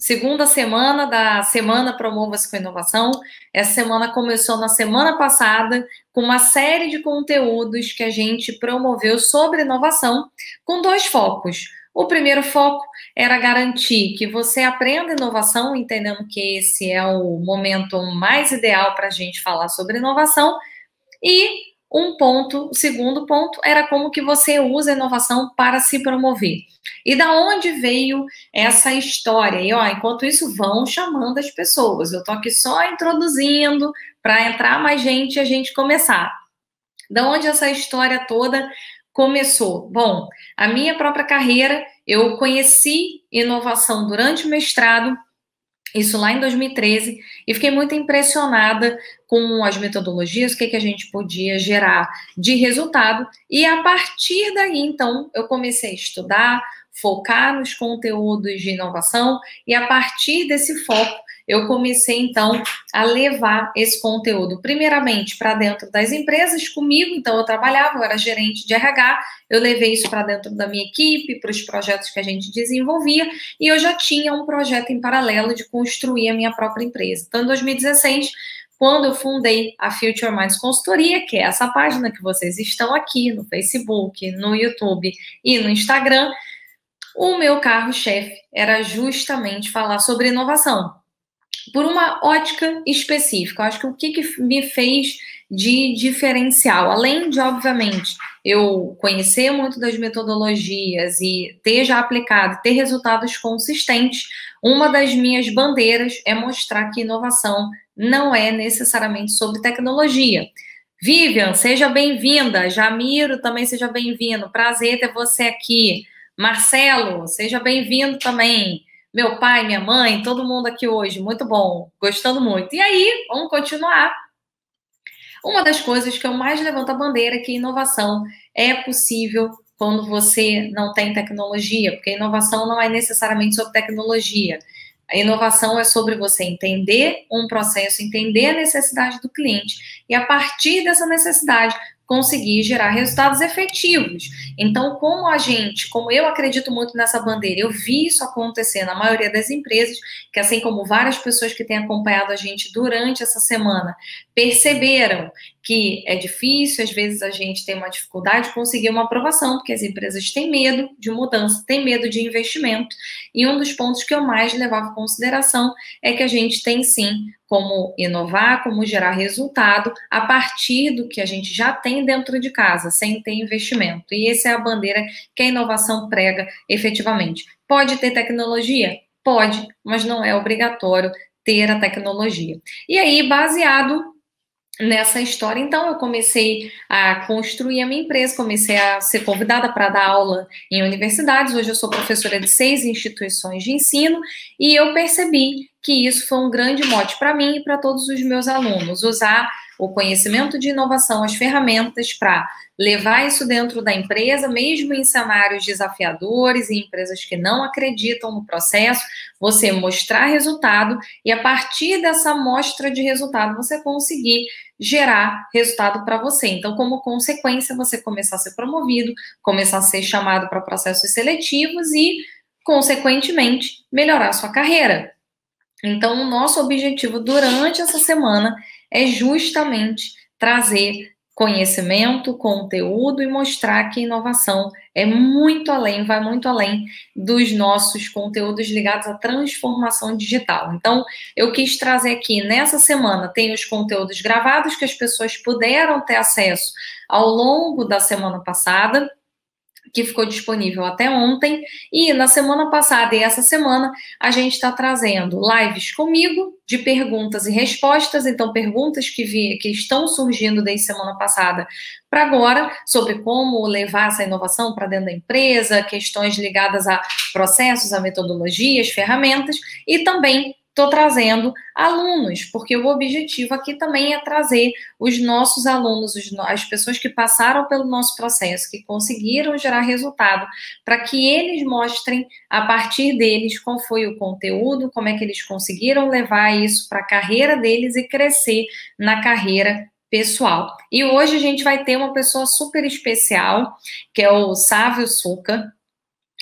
segunda semana da Semana Promova-se com Inovação. Essa semana começou na semana passada com uma série de conteúdos que a gente promoveu sobre inovação, com dois focos. O primeiro foco era garantir que você aprenda inovação, entendendo que esse é o momento mais ideal para a gente falar sobre inovação. E o segundo ponto era como que você usa a inovação para se promover. E da onde veio essa história? E enquanto isso, vão chamando as pessoas. Eu estou aqui só introduzindo para entrar mais gente e a gente começar. Da onde essa história toda começou? Bom, a minha própria carreira, eu conheci inovação durante o mestrado, isso lá em 2013, e fiquei muito impressionada com as metodologias, o que a gente podia gerar de resultado, e a partir daí, então, eu comecei a estudar, focar nos conteúdos de inovação, e a partir desse foco, eu comecei, então, a levar esse conteúdo, primeiramente, para dentro das empresas comigo. Então, eu era gerente de RH, eu levei isso para dentro da minha equipe, para os projetos que a gente desenvolvia, e eu já tinha um projeto em paralelo de construir a minha própria empresa. Então, em 2016, quando eu fundei a Future Minds Consultoria, que é essa página que vocês estão aqui no Facebook, no YouTube e no Instagram, o meu carro-chefe era justamente falar sobre inovação, por uma ótica específica. Eu acho que o que me fez de diferencial, além de, obviamente, eu conhecer muito das metodologias e ter já aplicado, ter resultados consistentes, uma das minhas bandeiras é mostrar que inovação não é necessariamente sobre tecnologia. Vivian, seja bem-vinda. Jamiro, também seja bem-vindo. Prazer ter você aqui. Marcelo, seja bem-vindo também. Meu pai, minha mãe, todo mundo aqui hoje, muito bom, gostando muito. E aí, vamos continuar. Uma das coisas que eu mais levanto a bandeira é que inovação é possível quando você não tem tecnologia, porque inovação não é necessariamente sobre tecnologia. A inovação é sobre você entender um processo, entender a necessidade do cliente e, a partir dessa necessidade, conseguir gerar resultados efetivos. Então, como eu acredito muito nessa bandeira, eu vi isso acontecer na maioria das empresas, que assim como várias pessoas que têm acompanhado a gente durante essa semana, perceberam que é difícil, às vezes a gente tem uma dificuldade de conseguir uma aprovação, porque as empresas têm medo de mudança, têm medo de investimento, e um dos pontos que eu mais levava em consideração é que a gente tem sim como inovar, como gerar resultado a partir do que a gente já tem dentro de casa, sem ter investimento. E essa é a bandeira que a inovação prega efetivamente. Pode ter tecnologia? Pode, mas não é obrigatório ter a tecnologia. E aí, baseado nessa história, então, eu comecei a construir a minha empresa, comecei a ser convidada para dar aula em universidades. Hoje eu sou professora de 6 instituições de ensino e eu percebi que isso foi um grande mote para mim e para todos os meus alunos, usar o conhecimento de inovação, as ferramentas para levar isso dentro da empresa, mesmo em cenários desafiadores e empresas que não acreditam no processo, você mostrar resultado e a partir dessa mostra de resultado você conseguir gerar resultado para você. Então, como consequência, você começar a ser promovido, começar a ser chamado para processos seletivos e, consequentemente, melhorar a sua carreira. Então, o nosso objetivo durante essa semana é justamente trazer conhecimento, conteúdo e mostrar que inovação é muito além, vai muito além dos nossos conteúdos ligados à transformação digital. Então, eu quis trazer aqui nessa semana, tem os conteúdos gravados que as pessoas puderam ter acesso ao longo da semana passada, que ficou disponível até ontem, e na semana passada e essa semana a gente está trazendo lives comigo de perguntas e respostas, então perguntas que estão surgindo desde semana passada para agora, sobre como levar essa inovação para dentro da empresa, questões ligadas a processos, a metodologias, ferramentas, e também estou trazendo alunos, porque o objetivo aqui também é trazer os nossos alunos, as pessoas que passaram pelo nosso processo, que conseguiram gerar resultado, para que eles mostrem, a partir deles, qual foi o conteúdo, como é que eles conseguiram levar isso para a carreira deles e crescer na carreira pessoal. E hoje a gente vai ter uma pessoa super especial, que é o Sávio Suca.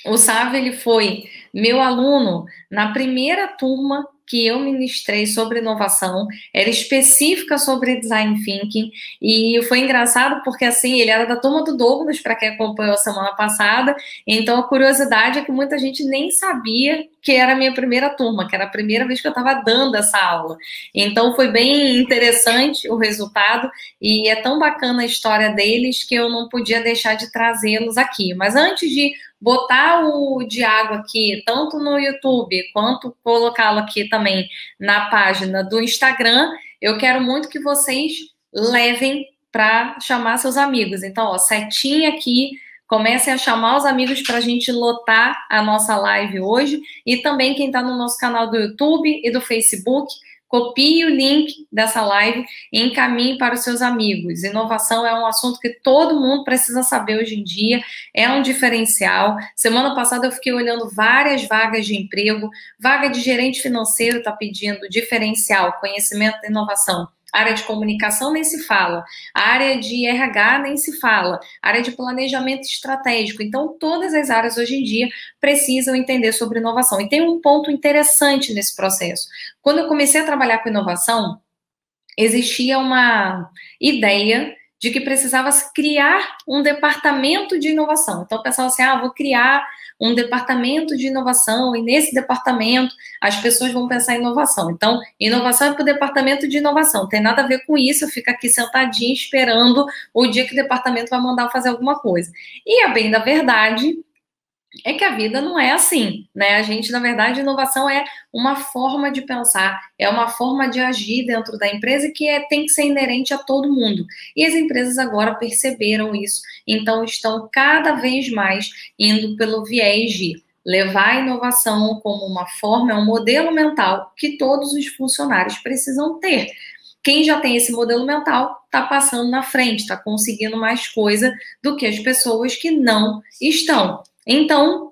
O Sávio, ele foi meu aluno na primeira turma que eu ministrei sobre inovação, era específica sobre design thinking, e foi engraçado porque, assim, ele era da turma do Douglas, para quem acompanhou a semana passada, então a curiosidade é que muita gente nem sabia que era a minha primeira turma, que era a primeira vez que eu estava dando essa aula. Então foi bem interessante o resultado, e é tão bacana a história deles que eu não podia deixar de trazê-los aqui. Mas antes de botar o Diago aqui, tanto no YouTube, quanto colocá-lo aqui também na página do Instagram, eu quero muito que vocês levem para chamar seus amigos. Então, ó, setinha aqui, comecem a chamar os amigos para a gente lotar a nossa live hoje, e também quem está no nosso canal do YouTube e do Facebook, copie o link dessa live e encaminhe para os seus amigos. Inovação é um assunto que todo mundo precisa saber hoje em dia, é um diferencial. Semana passada eu fiquei olhando várias vagas de emprego, vaga de gerente financeiro está pedindo diferencial, conhecimento da inovação. A área de comunicação nem se fala, a área de RH nem se fala, a área de planejamento estratégico. Então, todas as áreas hoje em dia precisam entender sobre inovação. E tem um ponto interessante nesse processo. Quando eu comecei a trabalhar com inovação, existia uma ideia de que precisava criar um departamento de inovação. Então, eu pensava assim, vou criar um departamento de inovação, e nesse departamento as pessoas vão pensar em inovação. Então, inovação é para o departamento de inovação, não tem nada a ver com isso, eu fico aqui sentadinha esperando o dia que o departamento vai mandar fazer alguma coisa. E a bem da verdade é que a vida não é assim, né? A gente, na verdade, inovação é uma forma de pensar, é uma forma de agir dentro da empresa que tem que ser inerente a todo mundo. E as empresas agora perceberam isso, então estão cada vez mais indo pelo viés de levar a inovação como uma forma, é um modelo mental que todos os funcionários precisam ter. Quem já tem esse modelo mental está passando na frente, está conseguindo mais coisa do que as pessoas que não estão. Então,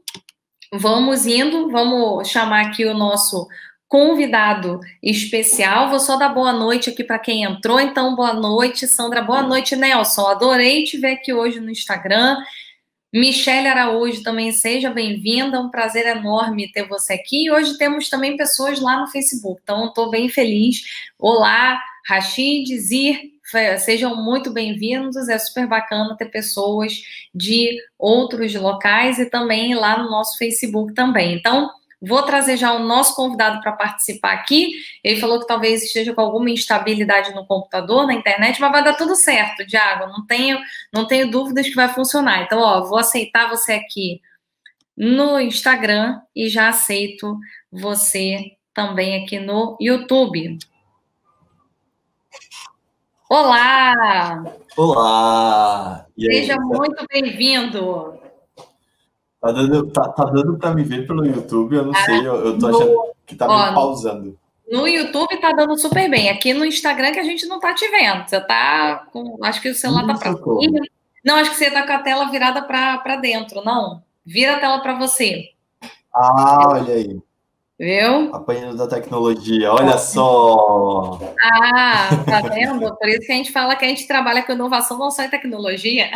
vamos indo, vamos chamar aqui o nosso convidado especial. Vou só dar boa noite aqui para quem entrou. Então, boa noite, Sandra. Boa noite, Nelson. Adorei te ver aqui hoje no Instagram. Michele Araújo também, seja bem-vinda. Um prazer enorme ter você aqui. E hoje temos também pessoas lá no Facebook, então estou bem feliz. Olá, Rachid, Zir, sejam muito bem-vindos, é super bacana ter pessoas de outros locais e também lá no nosso Facebook também. Então, vou trazer já o nosso convidado para participar aqui. Ele falou que talvez esteja com alguma instabilidade no computador, na internet, mas vai dar tudo certo, Diago, não tenho dúvidas que vai funcionar. Então, vou aceitar você aqui no Instagram e já aceito você também aqui no YouTube. Olá! Olá! E aí, seja muito bem-vindo. Tá dando para me ver pelo YouTube? Eu não sei, eu tô achando que tá me pausando. No YouTube tá dando super bem. Aqui no Instagram que a gente não tá te vendo. Você tá com... Acho que o celular tá pra cima. Não, acho que você tá com a tela virada para dentro, não. Vira a tela para você. Olha aí. Viu? Apanhando da tecnologia, olha só! Tá vendo? Por isso que a gente fala que a gente trabalha com inovação, não só em tecnologia.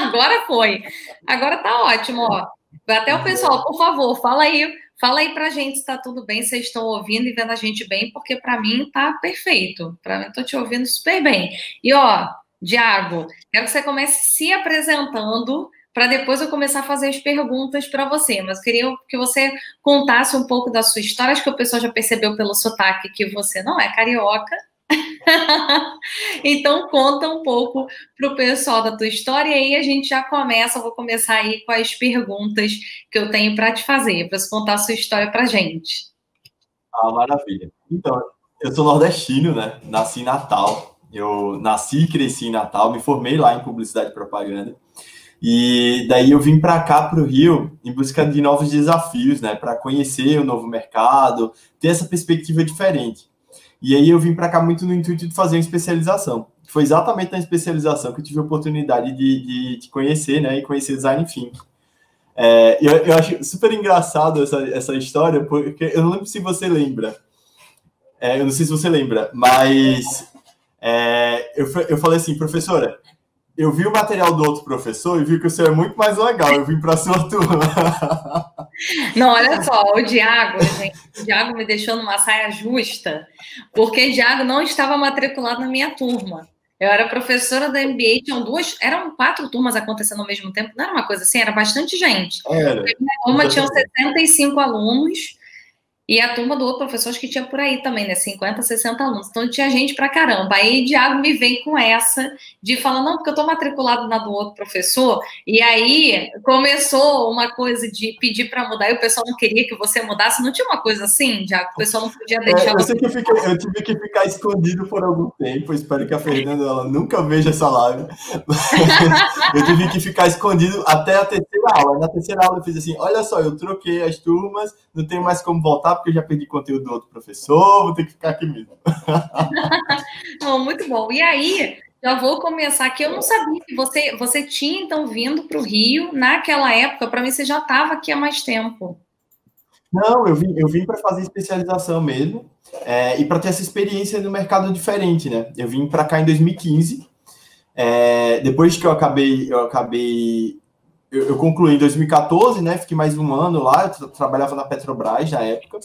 Agora foi. Agora tá ótimo, ó. Até o pessoal, por favor, fala aí pra gente se tá tudo bem, vocês estão ouvindo e vendo a gente bem, porque para mim tá perfeito. Para mim, tô te ouvindo super bem. E, Diago, quero que você comece se apresentando para depois eu começar a fazer as perguntas para você. Mas eu queria que você contasse um pouco da sua história. Acho que o pessoal já percebeu pelo sotaque que você não é carioca. Então, conta um pouco para o pessoal da tua história e aí a gente já começa. Eu vou começar aí com as perguntas que eu tenho para te fazer, para você contar a sua história para a gente. Maravilha. Então, eu sou nordestino, né? Nasci em Natal. Eu nasci e cresci em Natal, me formei lá em publicidade e propaganda. E daí eu vim para cá, para o Rio, em busca de novos desafios, né? Para conhecer o novo mercado, ter essa perspectiva diferente. E aí eu vim para cá muito no intuito de fazer uma especialização. Foi exatamente na especialização que eu tive a oportunidade de te conhecer, né? E conhecer Design Thinking. Eu acho super engraçado essa história, porque eu não lembro se você lembra. Eu não sei se você lembra, mas eu falei assim, professora, eu vi o material do outro professor e vi que o seu é muito mais legal, eu vim para a sua turma. Não, olha só, o Diago, gente, o Diago me deixou numa saia justa, porque o Diago não estava matriculado na minha turma. Eu era professora da MBA, eram 4 turmas acontecendo ao mesmo tempo, não era uma coisa assim, era bastante gente. Era. Uma tinha 65 alunos, e a turma do outro professor, acho que tinha por aí também, né? 50, 60 alunos. Então tinha gente pra caramba. Aí o Diago me vem com essa de falar, não, porque eu tô matriculado na do outro professor. E aí começou uma coisa de pedir para mudar, e o pessoal não queria que você mudasse. Não tinha uma coisa assim, Diago? O pessoal não podia deixar. Eu sei que eu tive que ficar escondido por algum tempo. Espero que a Fernanda ela nunca veja essa live. Eu tive que ficar escondido até a terceira aula. Na terceira aula eu fiz assim: olha só, eu troquei as turmas, não tenho mais como voltar porque eu já perdi conteúdo do outro professor, vou ter que ficar aqui mesmo. Não, muito bom. E aí, já vou começar aqui. Eu não sabia que você tinha então vindo para o Rio naquela época. Para mim, você já estava aqui há mais tempo. Não, eu vim para fazer especialização mesmo, e para ter essa experiência no mercado diferente, né? Eu vim para cá em 2015. Depois que eu concluí em 2014, né? Fiquei mais um ano lá, eu trabalhava na Petrobras na época,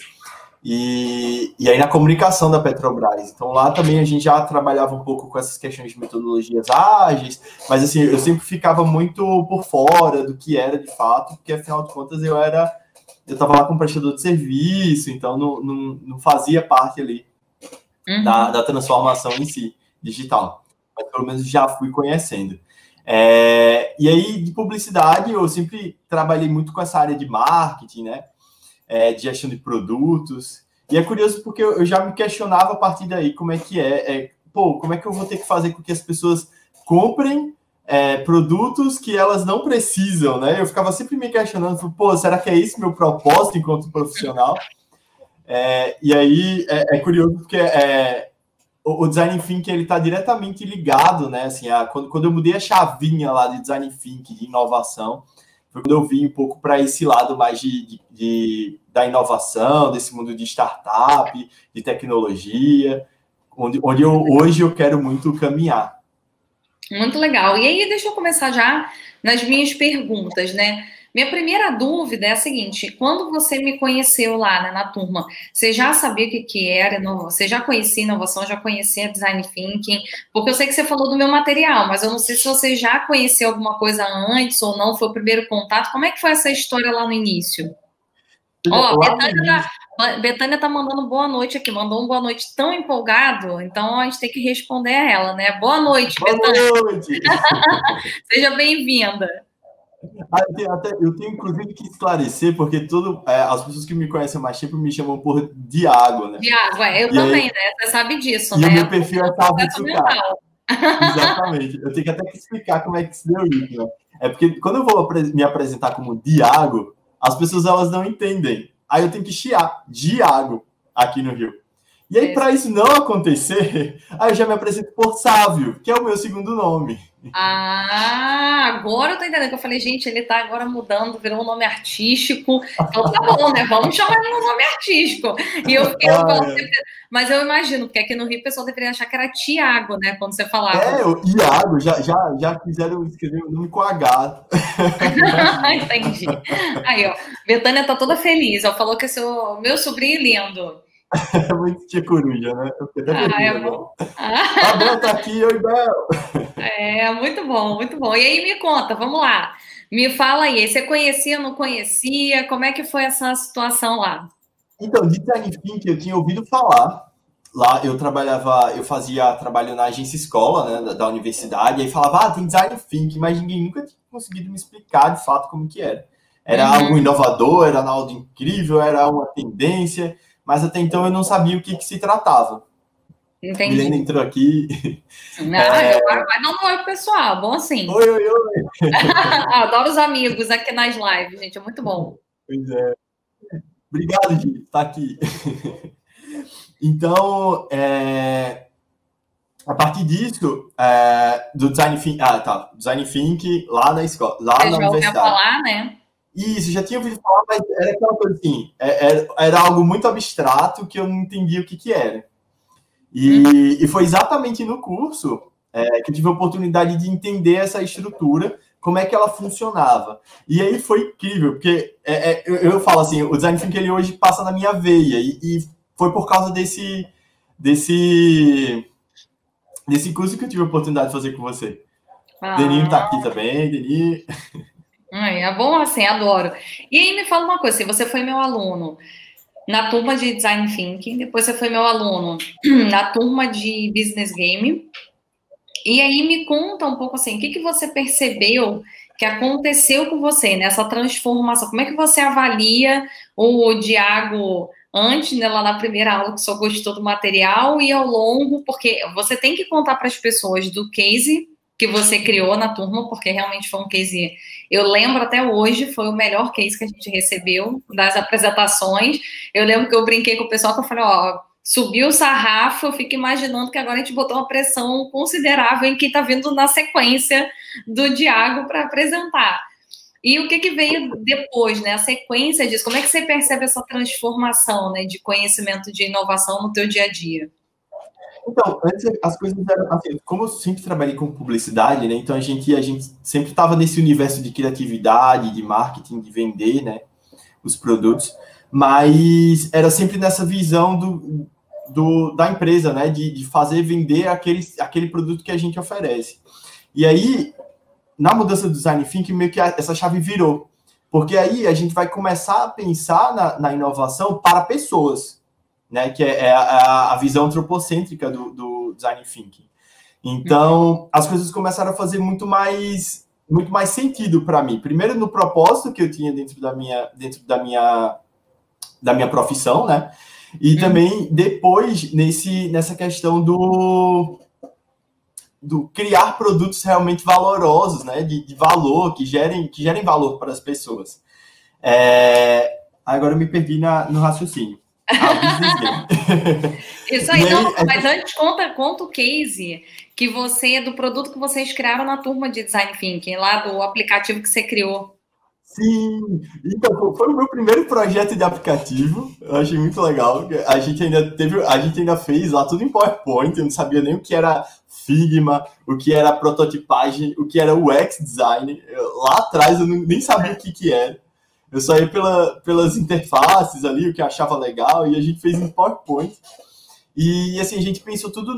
e aí na comunicação da Petrobras. Então lá também a gente já trabalhava um pouco com essas questões de metodologias ágeis, mas assim, eu sempre ficava muito por fora do que era de fato, porque afinal de contas eu estava lá como prestador de serviço, então não fazia parte ali da transformação em si, digital. Mas pelo menos já fui conhecendo. E aí, de publicidade, eu sempre trabalhei muito com essa área de marketing, né? De gestão de produtos. E é curioso porque eu já me questionava a partir daí como é que como é que eu vou ter que fazer com que as pessoas comprem produtos que elas não precisam, né? Eu ficava sempre me questionando, será que é esse meu propósito enquanto profissional? E aí é curioso porque o design thinking ele está diretamente ligado, né? Assim, quando eu mudei a chavinha lá de design thinking, de inovação, foi quando eu vim um pouco para esse lado mais da inovação, desse mundo de startup, de tecnologia, onde hoje eu quero muito caminhar. Muito legal. E aí, deixa eu começar já nas minhas perguntas, né? Minha primeira dúvida é a seguinte: quando você me conheceu lá, né, na turma, você já sabia o que era inovação? Você já conhecia inovação, já conhecia design thinking? Porque eu sei que você falou do meu material, mas eu não sei se você já conheceu alguma coisa antes ou não, foi o primeiro contato. Como é que foi essa história lá no início? Ó, Betânia tá mandando boa noite aqui, mandou um boa noite tão empolgado, então a gente tem que responder a ela, né? Boa noite, Betânia. Boa noite! Seja bem-vinda. Eu tenho, inclusive, que esclarecer, porque as pessoas que me conhecem mais tempo me chamam por Diago, né? Diago, eu também, né? Você sabe disso, e né? E o meu perfil é Salve Tsuká. Exatamente. Eu tenho que até explicar como é que se deu isso, né? É porque quando eu vou me apresentar como Diago, as pessoas elas não entendem. Aí eu tenho que chiar Diago aqui no Rio. E aí, para isso não acontecer, aí eu já me apresento por Sávio, que é o meu segundo nome. Agora eu tô entendendo que eu falei, gente, ele tá agora mudando, virou um nome artístico. Então tá bom, né? Vamos chamar ele no nome artístico. E eu fiquei, mas eu imagino, porque aqui no Rio o pessoal deveria achar que era Tiago, né? Quando você falava. O Iago, já quiseram escrever o nome com H. Entendi. Aí, ó, Betânia tá toda feliz. Ela falou que é meu sobrinho lindo. É muito tia coruja, né? Eu fiquei até é bom. Tá bom, tá aqui, oi, Bel. Muito bom, muito bom. E aí, me conta, vamos lá. Me fala aí, você conhecia, não conhecia? Como é que foi essa situação lá? Então, de design thinking eu tinha ouvido falar. Lá eu fazia trabalho na agência escola, né, da universidade, e aí falava, tem design thinking, mas ninguém nunca tinha conseguido me explicar de fato como que era. Era algo inovador, era algo incrível, era uma tendência, mas até então eu não sabia o que se tratava. Entendi. Milena entrou aqui. Vai dando oi pro pessoal, bom assim. Oi. Adoro os amigos aqui nas lives, gente, é muito bom. Pois é. Obrigado, Gi, tá aqui. Então, a partir disso, do design thinking, design thinking lá na escola, lá na universidade. Já ouviu falar, né? Isso, já tinha ouvido falar, mas era aquela coisa assim, era algo muito abstrato que eu não entendia o que era. E foi exatamente no curso que eu tive a oportunidade de entender essa estrutura, como é que ela funcionava. E aí foi incrível, porque eu falo assim, o design thinking ele hoje passa na minha veia, e foi por causa desse curso que eu tive a oportunidade de fazer com você. Deninho tá aqui também, Deninho. É bom assim, adoro. E aí me fala uma coisa, se você foi meu aluno na turma de Design Thinking, depois você foi meu aluno na turma de Business Game, e aí me conta um pouco assim, o que você percebeu que aconteceu com você nessa transformação? Como é que você avalia o Diago antes, né, lá na primeira aula, que só gostou do material, e ao longo, porque você tem que contar para as pessoas do case que você criou na turma, porque realmente foi um case, eu lembro até hoje, foi o melhor case que a gente recebeu das apresentações. Eu lembro que eu brinquei com o pessoal, que eu falei, ó, subiu o sarrafo, eu fico imaginando que agora a gente botou uma pressão considerável em quem está vindo na sequência do Diago para apresentar. E o que veio depois, né? A sequência disso, como é que você percebe essa transformação, né, de conhecimento de inovação no teu dia a dia? Então, antes as coisas eram assim, como eu sempre trabalhei com publicidade, né? Então a gente sempre estava nesse universo de criatividade, de marketing, de vender, né, os produtos, mas era sempre nessa visão da empresa, né, de fazer vender aquele produto que a gente oferece. E aí, na mudança do design thinking, meio que essa chave virou, porque aí a gente vai começar a pensar na inovação para pessoas, né, que é a visão antropocêntrica do design thinking. Então, as coisas começaram a fazer muito mais sentido para mim. Primeiro, no propósito que eu tinha dentro da minha profissão, né, e também depois nessa questão do criar produtos realmente valorosos, né, de valor, que gerem valor para as pessoas. Agora eu me perdi no raciocínio. Business Game. Isso aí, não, mas antes conta o case do produto que vocês criaram na turma de Design Thinking, lá do aplicativo que você criou. Sim, então foi o meu primeiro projeto de aplicativo. Eu achei muito legal. A gente ainda fez lá tudo em PowerPoint. Eu não sabia nem o que era Figma, o que era prototipagem, o que era UX design. Lá atrás eu nem sabia o que era. Eu só ia pelas interfaces ali, o que eu achava legal, e a gente fez em PowerPoint. E assim, a gente pensou tudo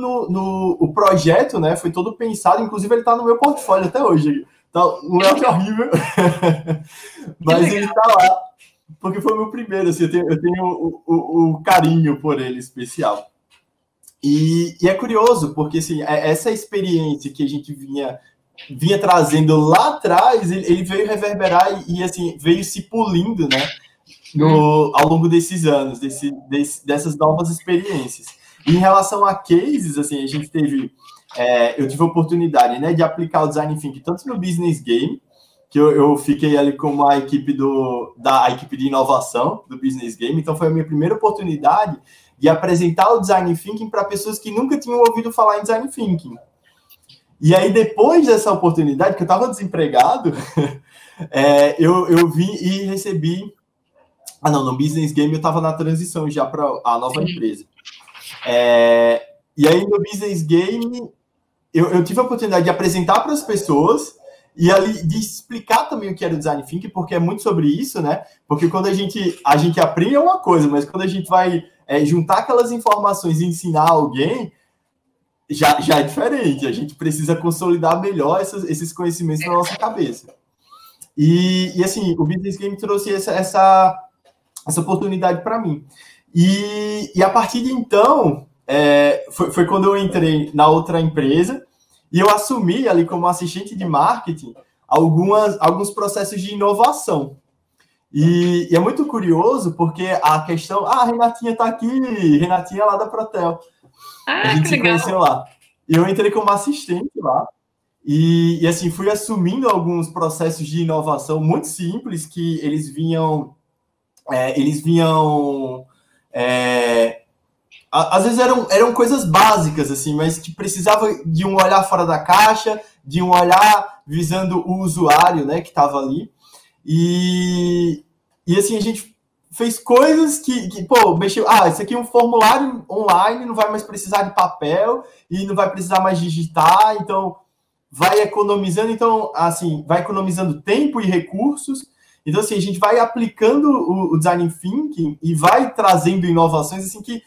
o projeto, né? Foi todo pensado, inclusive ele está no meu portfólio até hoje. Então, não é que é horrível, mas ele está lá, porque foi o meu primeiro, assim, eu tenho o carinho por ele especial. E é curioso, porque assim, essa experiência que a gente vinha trazendo lá atrás, ele veio reverberar e assim, veio se polindo, né, ao longo desses anos, dessas novas experiências. E em relação a cases, assim, a gente teve, eu tive a oportunidade, né, de aplicar o Design Thinking tanto no Business Game, que eu fiquei ali com a equipe da equipe de inovação do Business Game, então foi a minha primeira oportunidade de apresentar o Design Thinking para pessoas que nunca tinham ouvido falar em Design Thinking. E aí, depois dessa oportunidade, que eu estava desempregado, eu vim e recebi... no Business Game eu estava na transição já para a nova empresa. E aí, no Business Game, eu tive a oportunidade de apresentar para as pessoas e ali de explicar também o que era o Design Thinking, porque é muito sobre isso, né? Porque quando a gente aprende é uma coisa, mas quando a gente vai juntar aquelas informações e ensinar alguém, já é diferente. A gente precisa consolidar melhor esses conhecimentos na nossa cabeça. E assim, o Business Game trouxe essa oportunidade para mim. E a partir de então, foi quando eu entrei na outra empresa e eu assumi ali como assistente de marketing alguns processos de inovação. E é muito curioso porque a questão... a Renatinha está aqui, Renatinha lá da Protel. A gente se conheceu lá. E eu entrei como assistente lá. E assim, fui assumindo alguns processos de inovação muito simples que eles vinham... às vezes eram coisas básicas, assim, mas que precisava de um olhar fora da caixa, de um olhar visando o usuário, né, que estava ali. E assim, a gente fez coisas que mexeu... isso aqui é um formulário online, não vai mais precisar de papel e não vai precisar mais digitar, então vai economizando, então, assim, vai economizando tempo e recursos. Então, assim, a gente vai aplicando o design thinking e vai trazendo inovações, assim, que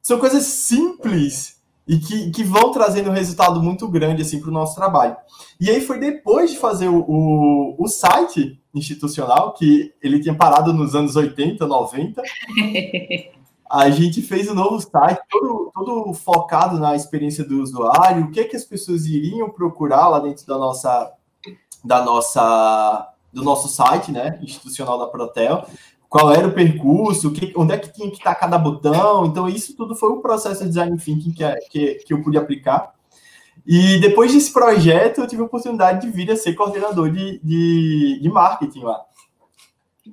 são coisas simples e que vão trazendo um resultado muito grande, assim, para o nosso trabalho. E aí foi depois de fazer o site institucional, que ele tinha parado nos anos 80, 90, a gente fez um novo site, todo focado na experiência do usuário, o que as pessoas iriam procurar lá dentro do nosso site, né, institucional da Protel, qual era o percurso, onde é que tinha que estar cada botão. Então, isso tudo foi um processo de design thinking que eu pude aplicar. E depois desse projeto, eu tive a oportunidade de vir a ser coordenador de marketing lá.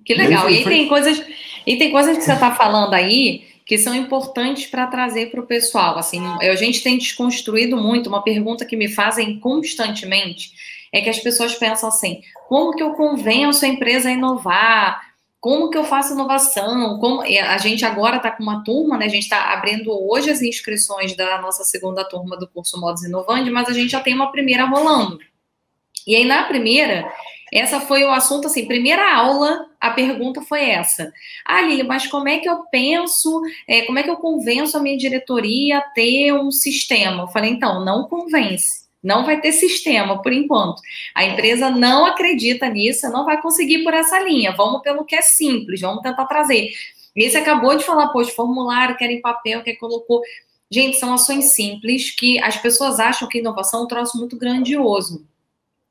Que legal. E tem coisas que você está falando aí que são importantes para trazer para o pessoal. Assim, a gente tem desconstruído muito. Uma pergunta que me fazem constantemente é que as pessoas pensam assim: como que eu convenço a empresa a inovar? Como que eu faço inovação? A gente agora está com uma turma, né? A gente está abrindo hoje as inscrições da nossa segunda turma do curso Modos Inovando, mas a gente já tem uma primeira rolando. E aí, na primeira, essa foi o assunto, assim, primeira aula, a pergunta foi essa. Lília, mas como é que eu penso, como é que eu convenço a minha diretoria a ter um sistema? Eu falei, então, não convence. Não vai ter sistema, por enquanto. A empresa não acredita nisso, não vai conseguir por essa linha. Vamos pelo que é simples, vamos tentar trazer. E você acabou de falar, poxa, formulário, quer em papel, quer colocou... Gente, são ações simples que as pessoas acham que inovação é um troço muito grandioso.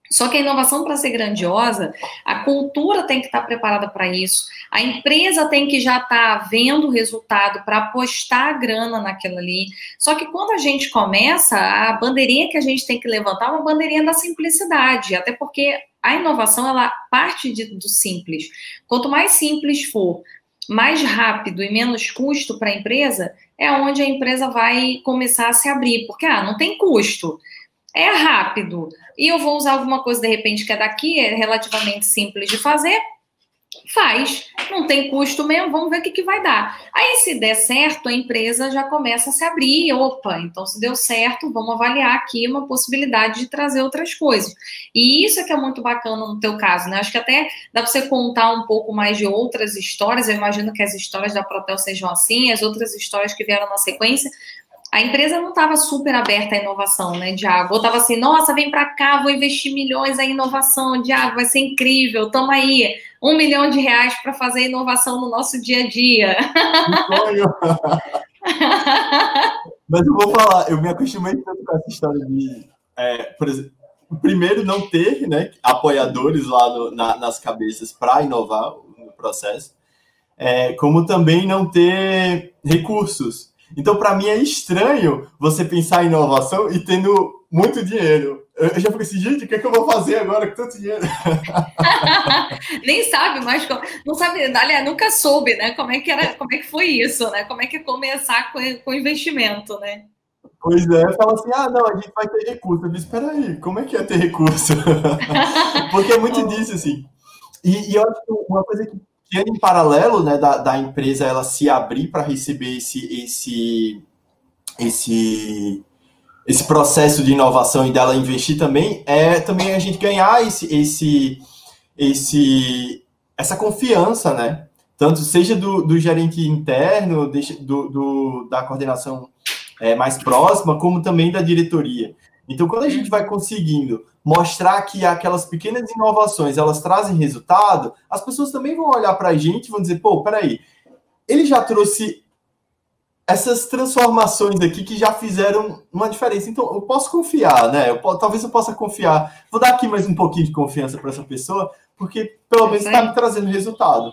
Só que a inovação, para ser grandiosa, a cultura tem que estar preparada para isso, a empresa tem que já estar vendo o resultado para apostar a grana naquilo ali. Só que quando a gente começa, a bandeirinha que a gente tem que levantar é uma bandeirinha da simplicidade, até porque a inovação, ela parte do simples. Quanto mais simples for, mais rápido e menos custo para a empresa, é onde a empresa vai começar a se abrir, porque não tem custo. É rápido, e eu vou usar alguma coisa, de repente, que é daqui, é relativamente simples de fazer, faz, não tem custo mesmo, vamos ver o que vai dar. Aí, se der certo, a empresa já começa a se abrir, opa, então se deu certo, vamos avaliar aqui uma possibilidade de trazer outras coisas. E isso é que é muito bacana no teu caso, né? Acho que até dá para você contar um pouco mais de outras histórias, eu imagino que as histórias da Protel sejam assim, as outras histórias que vieram na sequência. A empresa não estava super aberta à inovação, né, Diago? Ou estava assim, nossa, vem para cá, vou investir milhões em inovação, Diago, vai ser incrível, toma aí, R$1 milhão para fazer inovação no nosso dia a dia. Mas eu vou falar, eu me acostumei tanto com essa história de, por exemplo, primeiro não ter, né, apoiadores lá nas cabeças para inovar no processo, como também não ter recursos. Então, para mim, é estranho você pensar em inovação e tendo muito dinheiro. Eu já fico assim, gente, o que eu vou fazer agora com tanto dinheiro? Nem sabe, mas não sabe, aliás, nunca soube, né? Como é que foi isso, né? Como é que começar com investimento, né? Pois é, fala assim, não, a gente vai ter recurso. Eu disse, espera aí, como é que é ter recurso? Porque é muito disso, assim. E eu acho que uma coisa que em paralelo, né, da empresa ela se abrir para receber esse processo de inovação e dela investir também, também a gente ganhar essa confiança, né? Tanto seja do gerente interno, da coordenação mais próxima, como também da diretoria. Então, quando a gente vai conseguindo mostrar que aquelas pequenas inovações, elas trazem resultado, as pessoas também vão olhar para a gente e vão dizer, pô, peraí, ele já trouxe essas transformações aqui que já fizeram uma diferença. Então, eu posso confiar, né? Talvez eu possa confiar. Vou dar aqui mais um pouquinho de confiança para essa pessoa, porque pelo menos está me trazendo resultado.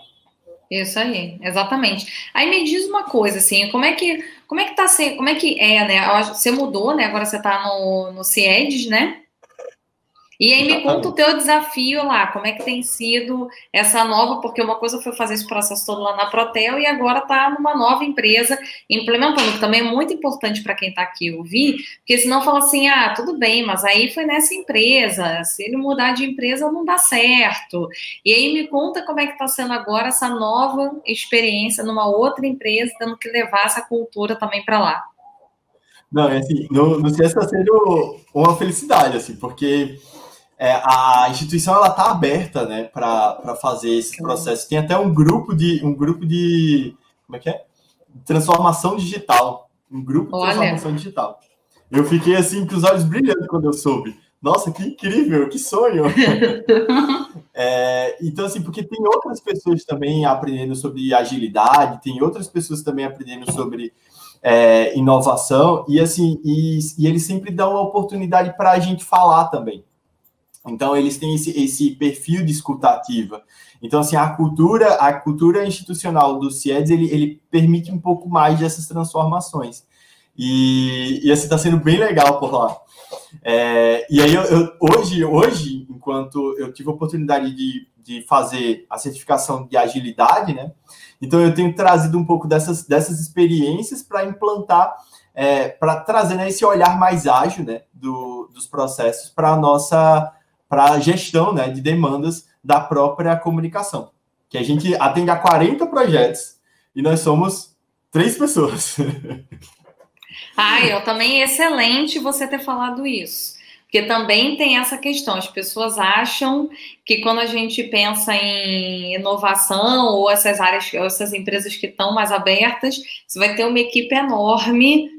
Isso aí, exatamente. Aí me diz uma coisa, assim, como é que tá sendo, como é que é, né? Você mudou, né? Agora você está no CIEDS, né? E aí me conta o teu desafio lá, como é que tem sido essa nova, porque uma coisa foi fazer esse processo todo lá na Protel e agora tá numa nova empresa implementando, que também é muito importante para quem tá aqui ouvir, porque senão fala assim, tudo bem, mas aí foi nessa empresa, se ele mudar de empresa não dá certo. E aí me conta como é que tá sendo agora essa nova experiência numa outra empresa, tendo que levar essa cultura também para lá. Não, é assim, no CS está sendo uma felicidade, assim, porque a instituição ela está aberta, né, para fazer esses processos. Tem até um grupo de como é que é? Transformação digital, um grupo de transformação digital. Eu fiquei assim com os olhos brilhando quando eu soube. Nossa, que incrível, que sonho! Então, assim, porque tem outras pessoas também aprendendo sobre agilidade, tem outras pessoas também aprendendo sobre inovação, e assim, e eles sempre dão uma oportunidade para a gente falar também. Então, eles têm esse perfil de escuta ativa. Então, assim, a cultura institucional do CIEDS, ele permite um pouco mais dessas transformações. E assim, está sendo bem legal por lá. E aí, hoje, enquanto eu tive a oportunidade de fazer a certificação de agilidade, né? Então, eu tenho trazido um pouco dessas experiências para implantar, para trazer, né, esse olhar mais ágil, né, dos processos para a gestão, né, de demandas da própria comunicação. Que a gente atende a 40 projetos e nós somos 3 pessoas. Eu também é excelente você ter falado isso. Porque também tem essa questão, as pessoas acham que quando a gente pensa em inovação ou essas áreas, ou essas empresas que estão mais abertas, você vai ter uma equipe enorme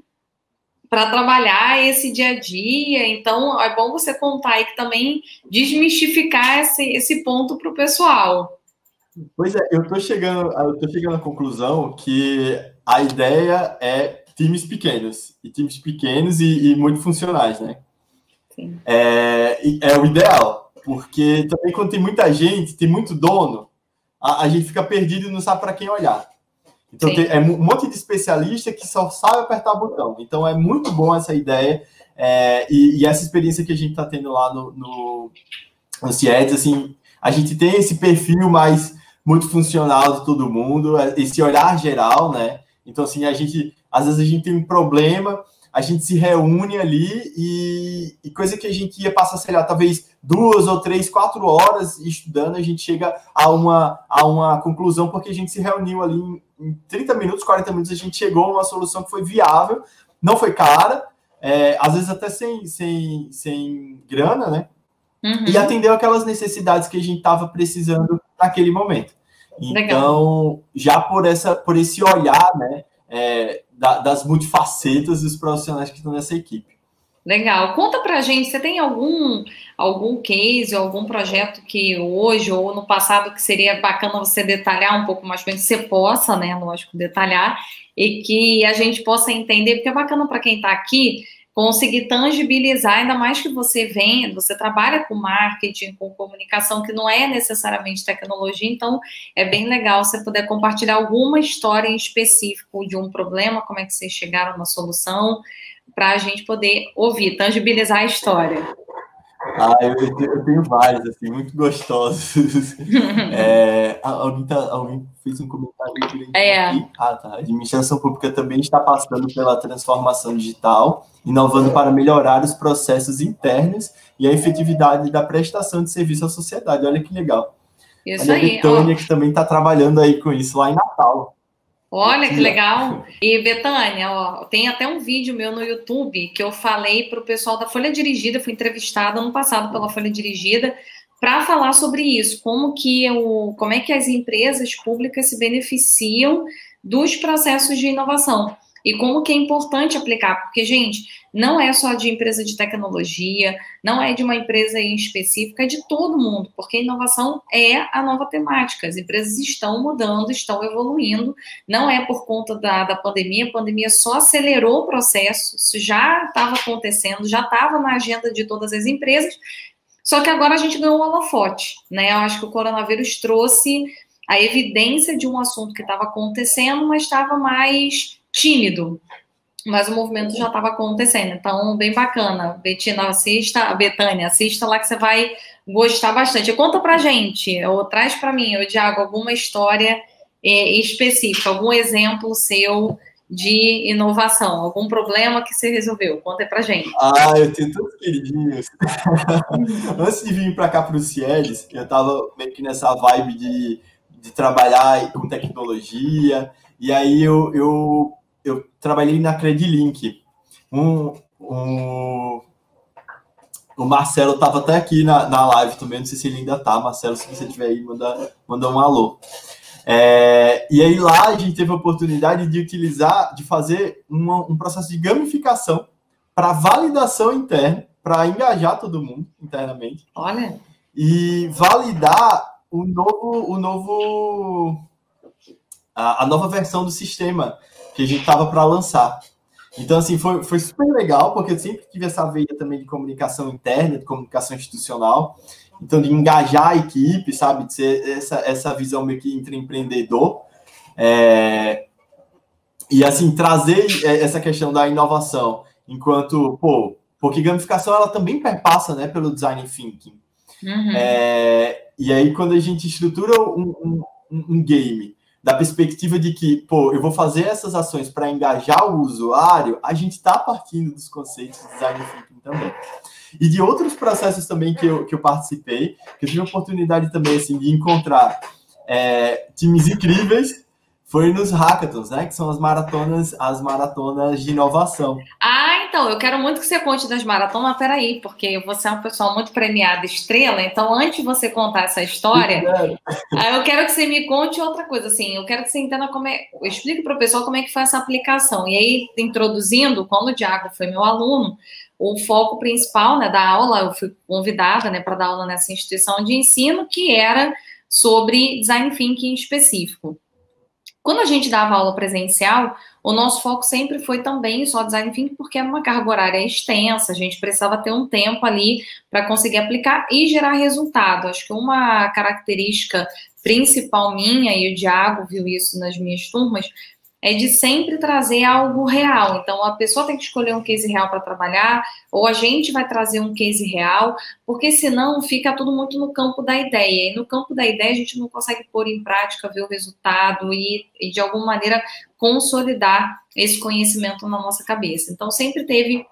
para trabalhar esse dia a dia. Então, é bom você contar aí que também desmistificar esse ponto para o pessoal. Pois é, eu tô chegando à conclusão que a ideia é times pequenos e muito funcionais, né? Sim. É o ideal, porque também quando tem muita gente, tem muito dono, a gente fica perdido e não sabe para quem olhar. Então, tem um monte de especialista que só sabe apertar o botão. Então, é muito bom essa ideia e essa experiência que a gente está tendo lá no CIEDS, assim, a gente tem esse perfil mais muito funcional de todo mundo, esse olhar geral, né? Então, assim, às vezes a gente tem um problema, a gente se reúne ali e coisa que a gente ia passar, sei lá, talvez 2 ou 3, 4 horas estudando, a gente chega a uma conclusão, porque a gente se reuniu ali em 30 minutos, 40 minutos, a gente chegou a uma solução que foi viável, não foi cara, às vezes até sem grana, né? Uhum. E atendeu aquelas necessidades que a gente estava precisando naquele momento. Então, legal. Já por esse olhar, né, das multifacetas dos profissionais que estão nessa equipe. Legal. Conta pra gente, você tem algum case, algum projeto que hoje ou no passado que seria bacana você detalhar um pouco mais, para que você possa, né, lógico, detalhar, e que a gente possa entender, porque é bacana para quem está aqui conseguir tangibilizar, ainda mais que você trabalha com marketing, com comunicação, que não é necessariamente tecnologia, então é bem legal você poder compartilhar alguma história em específico de um problema, como é que vocês chegaram na solução, para a gente poder ouvir, tangibilizar a história. Eu tenho vários, assim, muito gostosos. Alguém fez um comentário aqui. Tá. A administração pública também está passando pela transformação digital, inovando para melhorar os processos internos e a efetividade da prestação de serviço à sociedade. Olha que legal. Isso Olha aí. A Betânia, que também está trabalhando aí com isso lá em Natal. Olha que legal. E, Betânia, tem até um vídeo meu no YouTube que eu falei para o pessoal da Folha Dirigida, fui entrevistada ano passado pela Folha Dirigida, para falar sobre isso, como é que as empresas públicas se beneficiam dos processos de inovação. E como que é importante aplicar, porque, gente, não é só de empresa de tecnologia, não é de uma empresa em específica, é de todo mundo, porque inovação é a nova temática. As empresas estão mudando, estão evoluindo, não é por conta da pandemia, a pandemia só acelerou o processo, isso já estava acontecendo, já estava na agenda de todas as empresas, só que agora a gente ganhou um holofote, né? Eu acho que o coronavírus trouxe a evidência de um assunto que estava acontecendo, mas estava mais tímido, mas o movimento já estava acontecendo, então bem bacana. Betânia, assista lá que você vai gostar bastante. Conta pra gente, ou traz para mim, Thiago, alguma história específica, algum exemplo seu de inovação, algum problema que você resolveu, conta aí pra gente. Eu tenho tantos queridinhos. Antes de vir para cá para o CIEDS, eu estava meio que nessa vibe de trabalhar com tecnologia, e aí eu trabalhei na Credilink, O Marcelo estava até aqui na live também, não sei se ele ainda está. Marcelo, se você estiver aí, manda um alô. E aí lá a gente teve a oportunidade de fazer um processo de gamificação para validação interna, para engajar todo mundo internamente. Olha. E validar a nova versão do sistema que a gente estava para lançar. Então, assim, foi super legal, porque eu sempre tive essa veia também de comunicação interna, de comunicação institucional, então de engajar a equipe, sabe, de ser essa visão meio que entre empreendedor, e, assim, trazer essa questão da inovação, enquanto, porque gamificação, ela também perpassa, né, pelo design thinking. Uhum. E aí, quando a gente estrutura um game da perspectiva de que, eu vou fazer essas ações para engajar o usuário, a gente está partindo dos conceitos de design thinking também. E de outros processos também que eu participei, que eu tive a oportunidade também, assim, de encontrar times incríveis, foi nos hackathons, né? Que são as maratonas de inovação. Então, eu quero muito que você conte das maratonas, peraí, porque você é uma pessoa muito premiada, estrela, então antes de você contar essa história, eu quero que você me conte outra coisa, assim, eu quero que você entenda explique para o pessoal como é que foi essa aplicação. E aí, introduzindo, quando o Thiago foi meu aluno, o foco principal, né, da aula, eu fui convidada, né, para dar aula nessa instituição de ensino, que era sobre design thinking específico. Quando a gente dava aula presencial, o nosso foco sempre foi também só design thinking, porque era uma carga horária extensa, a gente precisava ter um tempo ali para conseguir aplicar e gerar resultado. Acho que uma característica principal minha, e o Thiago viu isso nas minhas turmas, é de sempre trazer algo real. Então, a pessoa tem que escolher um case real para trabalhar, ou a gente vai trazer um case real, porque senão fica tudo muito no campo da ideia. E no campo da ideia a gente não consegue pôr em prática, ver o resultado e de alguma maneira, consolidar esse conhecimento na nossa cabeça. Então, sempre teve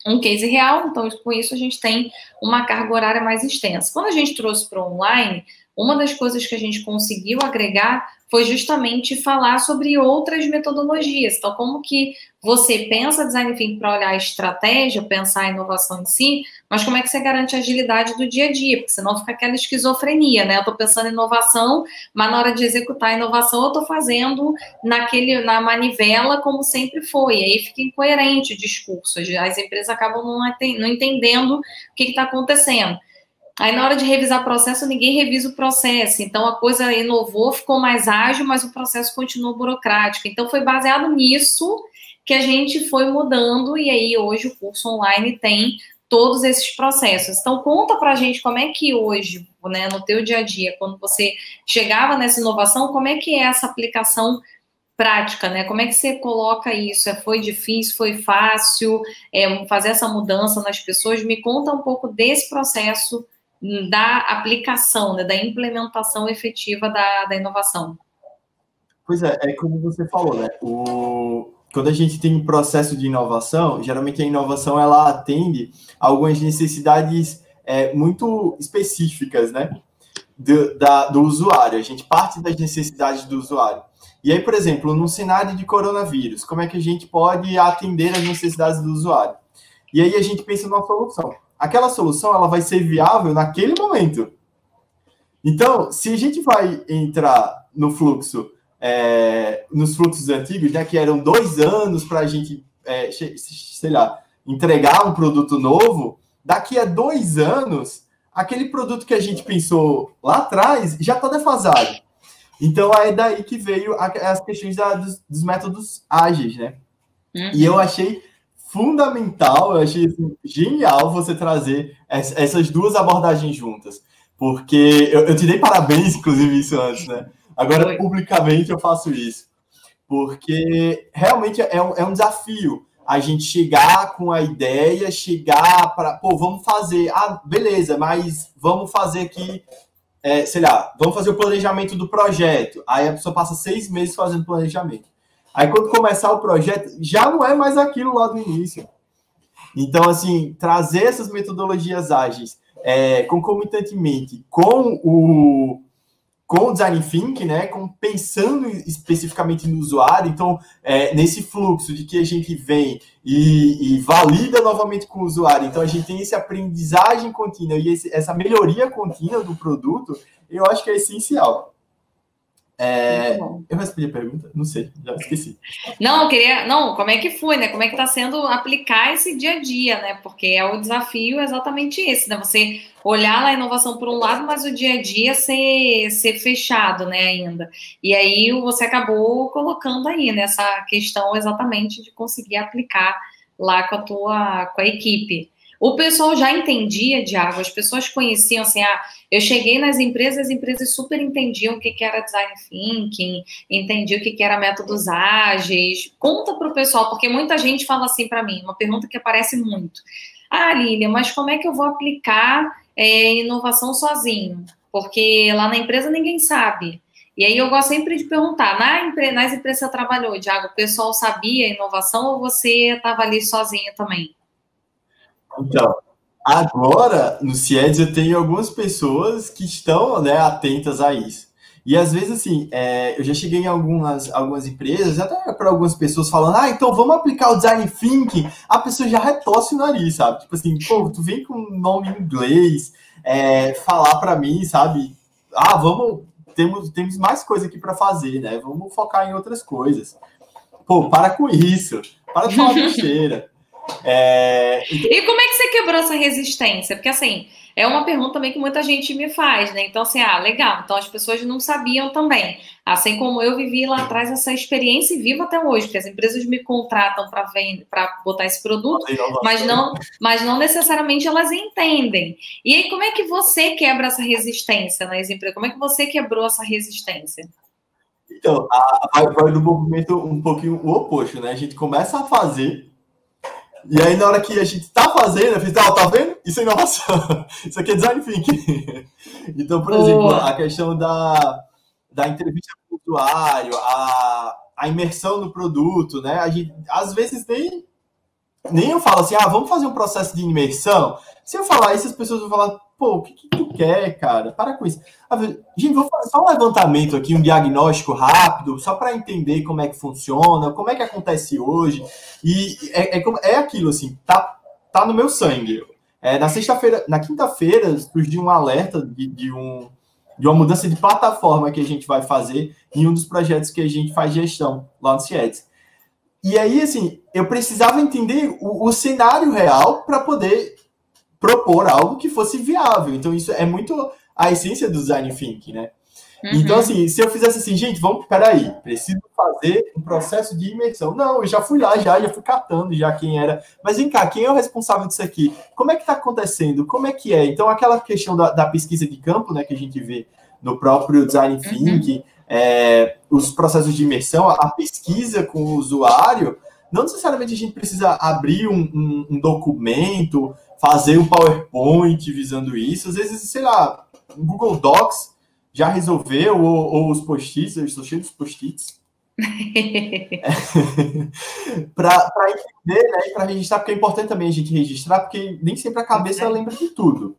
um case real, então com isso a gente tem uma carga horária mais extensa. Quando a gente trouxe para o online, uma das coisas que a gente conseguiu agregar foi justamente falar sobre outras metodologias. Então, como que você pensa design thinking para olhar a estratégia, pensar a inovação em si, mas como é que você garante a agilidade do dia a dia? Porque senão fica aquela esquizofrenia, né? Eu estou pensando em inovação, mas na hora de executar a inovação eu estou fazendo na manivela como sempre foi. E aí fica incoerente o discurso. As empresas acabam não entendendo o que está acontecendo. Aí, na hora de revisar o processo, ninguém revisa o processo. Então, a coisa inovou, ficou mais ágil, mas o processo continuou burocrático. Então, foi baseado nisso que a gente foi mudando. E aí, hoje, o curso online tem todos esses processos. Então, conta pra gente como é que hoje, né, no teu dia a dia, quando você chegava nessa inovação, como é que é essa aplicação prática, né? Como é que você coloca isso? Foi difícil? Foi fácil? Fazer essa mudança nas pessoas? Me conta um pouco desse processo da aplicação, né, da implementação efetiva da inovação. Pois é como você falou, né? Quando a gente tem um processo de inovação, geralmente a inovação ela atende a algumas necessidades muito específicas, né? Do usuário. A gente parte das necessidades do usuário. E aí, por exemplo, num cenário de coronavírus, como é que a gente pode atender as necessidades do usuário? E aí a gente pensa numa solução. Aquela solução ela vai ser viável naquele momento. Então, se a gente vai entrar no fluxo, nos fluxos antigos, né, que eram 2 anos para a gente, sei lá, entregar um produto novo, daqui a 2 anos, aquele produto que a gente pensou lá atrás já está defasado. Então, é daí que veio as questões dos métodos ágeis, né? Uhum. E eu achei fundamental, eu achei assim, genial você trazer essas duas abordagens juntas, porque eu te dei parabéns, inclusive, isso antes, né? Agora, publicamente, eu faço isso, porque realmente é um desafio a gente chegar com a ideia, chegar para, vamos fazer, beleza, mas vamos fazer aqui, sei lá, vamos fazer o planejamento do projeto, aí a pessoa passa 6 meses fazendo planejamento. Aí, quando começar o projeto, já não é mais aquilo lá do início. Então, assim, trazer essas metodologias ágeis concomitantemente com com o design thinking, né, pensando especificamente no usuário. Então, nesse fluxo de que a gente vem e valida novamente com o usuário, então a gente tem essa aprendizagem contínua e essa melhoria contínua do produto, eu acho que é essencial. Eu respondi a pergunta? Não sei, já esqueci. Não, como é que foi, né? Como é que está sendo aplicar esse dia a dia, né? Porque é o desafio exatamente esse, né? Você olhar a inovação por um lado, mas o dia a dia ser fechado, né, ainda. E aí você acabou colocando aí nessa questão exatamente de conseguir aplicar lá com a equipe. O pessoal já entendia, Thiago, as pessoas conheciam, assim, eu cheguei nas empresas, as empresas super entendiam o que era design thinking, entendiam o que era métodos ágeis. Conta para o pessoal, porque muita gente fala assim para mim, uma pergunta que aparece muito. Lília, mas como é que eu vou aplicar inovação sozinho? Porque lá na empresa ninguém sabe. E aí eu gosto sempre de perguntar, nas empresas que você trabalhou, Thiago, o pessoal sabia inovação ou você estava ali sozinho também? Então, agora, no CIEDS, eu tenho algumas pessoas que estão, né, atentas a isso. E, às vezes, assim, eu já cheguei em algumas empresas, até para algumas pessoas falando, então vamos aplicar o Design Thinking, a pessoa já retorce o nariz, sabe? Tipo assim, pô, tu vem com um nome em inglês, falar para mim, sabe? Temos mais coisa aqui para fazer, né? Vamos focar em outras coisas. Pô, para com isso. Para de falar besteira. E como é que você quebrou essa resistência? Porque, assim, é uma pergunta também que muita gente me faz, né? Então, assim, legal. Então, as pessoas não sabiam também. Assim como eu vivi lá atrás essa experiência e vivo até hoje, porque as empresas me contratam para botar esse produto, mas não necessariamente elas entendem. E aí, como é que você quebra essa resistência nas empresas? Como é que você quebrou essa resistência? Então, vai do movimento um pouquinho o oposto, né? A gente começa a fazer. E aí, na hora que a gente está fazendo, eu fiz, tá vendo? Isso é inovação. Isso aqui é design thinking. Então, por exemplo, a questão da entrevista com o usuário, a imersão no produto, né? A gente, às vezes, nem eu falo assim, vamos fazer um processo de imersão. Se eu falar isso, as pessoas vão falar, pô, o que tu quer, cara? Para com isso. Gente, vou fazer só um levantamento aqui, um diagnóstico rápido, só para entender como é que funciona, como é que acontece hoje. E é aquilo, assim, tá no meu sangue. Na quinta-feira, surgiu um alerta de uma mudança de plataforma que a gente vai fazer em um dos projetos que a gente faz gestão lá no CIEDS. E aí, assim, eu precisava entender o cenário real para poder propor algo que fosse viável. Então, isso é muito a essência do design thinking, né? Uhum. Então, assim, se eu fizesse assim, gente, peraí, preciso fazer um processo de imersão. Não, eu já fui lá, já fui catando já quem era. Mas vem cá, quem é o responsável disso aqui? Como é que está acontecendo? Como é que é? Então, aquela questão da pesquisa de campo, né, que a gente vê no próprio design thinking, os processos de imersão, a pesquisa com o usuário, não necessariamente a gente precisa abrir um documento, fazer um PowerPoint visando isso. Às vezes, sei lá, o Google Docs já resolveu, ou os post-its, eu estou cheio dos post-its. Para entender, né, e para registrar, porque é importante também a gente registrar, porque nem sempre a cabeça lembra de tudo.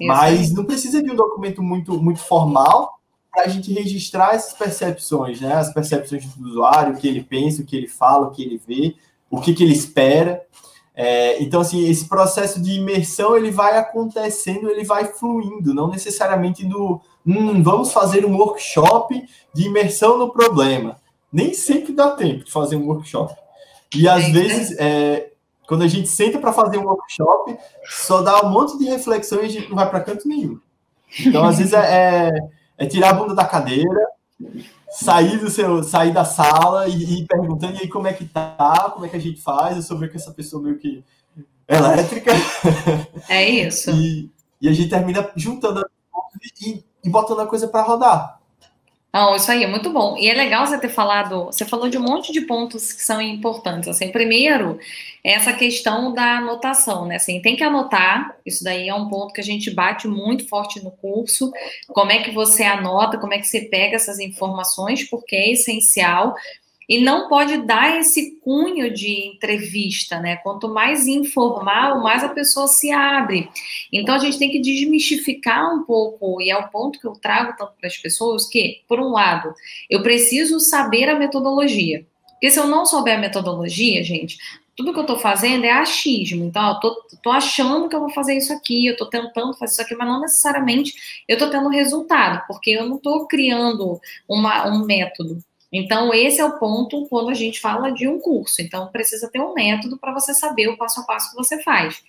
Mas não precisa de um documento muito, muito formal para a gente registrar essas percepções, né? As percepções do usuário, o que ele pensa, o que ele fala, o que ele vê, o que ele espera. Então, assim, esse processo de imersão, ele vai acontecendo, ele vai fluindo, não necessariamente vamos fazer um workshop de imersão no problema. Nem sempre dá tempo de fazer um workshop. E, às vezes, quando a gente senta para fazer um workshop, só dá um monte de reflexão e a gente não vai para canto nenhum. Então, às vezes, é tirar a bunda da cadeira, sair da sala e ir perguntando, e aí, como é que tá? Como é que a gente faz? Eu soube que essa pessoa meio que elétrica. É isso. E a gente termina juntando e botando a coisa para rodar. Não, isso aí é muito bom. E é legal você ter falado, você falou de um monte de pontos que são importantes. Assim, primeiro, essa questão da anotação, né? Assim, tem que anotar, isso daí é um ponto que a gente bate muito forte no curso. Como é que você anota, como é que você pega essas informações, porque é essencial. E não pode dar esse cunho de entrevista, né? Quanto mais informal, mais a pessoa se abre. Então, a gente tem que desmistificar um pouco, e é o ponto que eu trago tanto para as pessoas, que, por um lado, eu preciso saber a metodologia. Porque se eu não souber a metodologia, gente, tudo que eu estou fazendo é achismo. Então, eu tô achando que eu vou fazer isso aqui, eu estou tentando fazer isso aqui, mas não necessariamente eu estou tendo resultado, porque eu não estou criando um método. Então, esse é o ponto quando a gente fala de um curso. Então, precisa ter um método para você saber o passo a passo que você faz.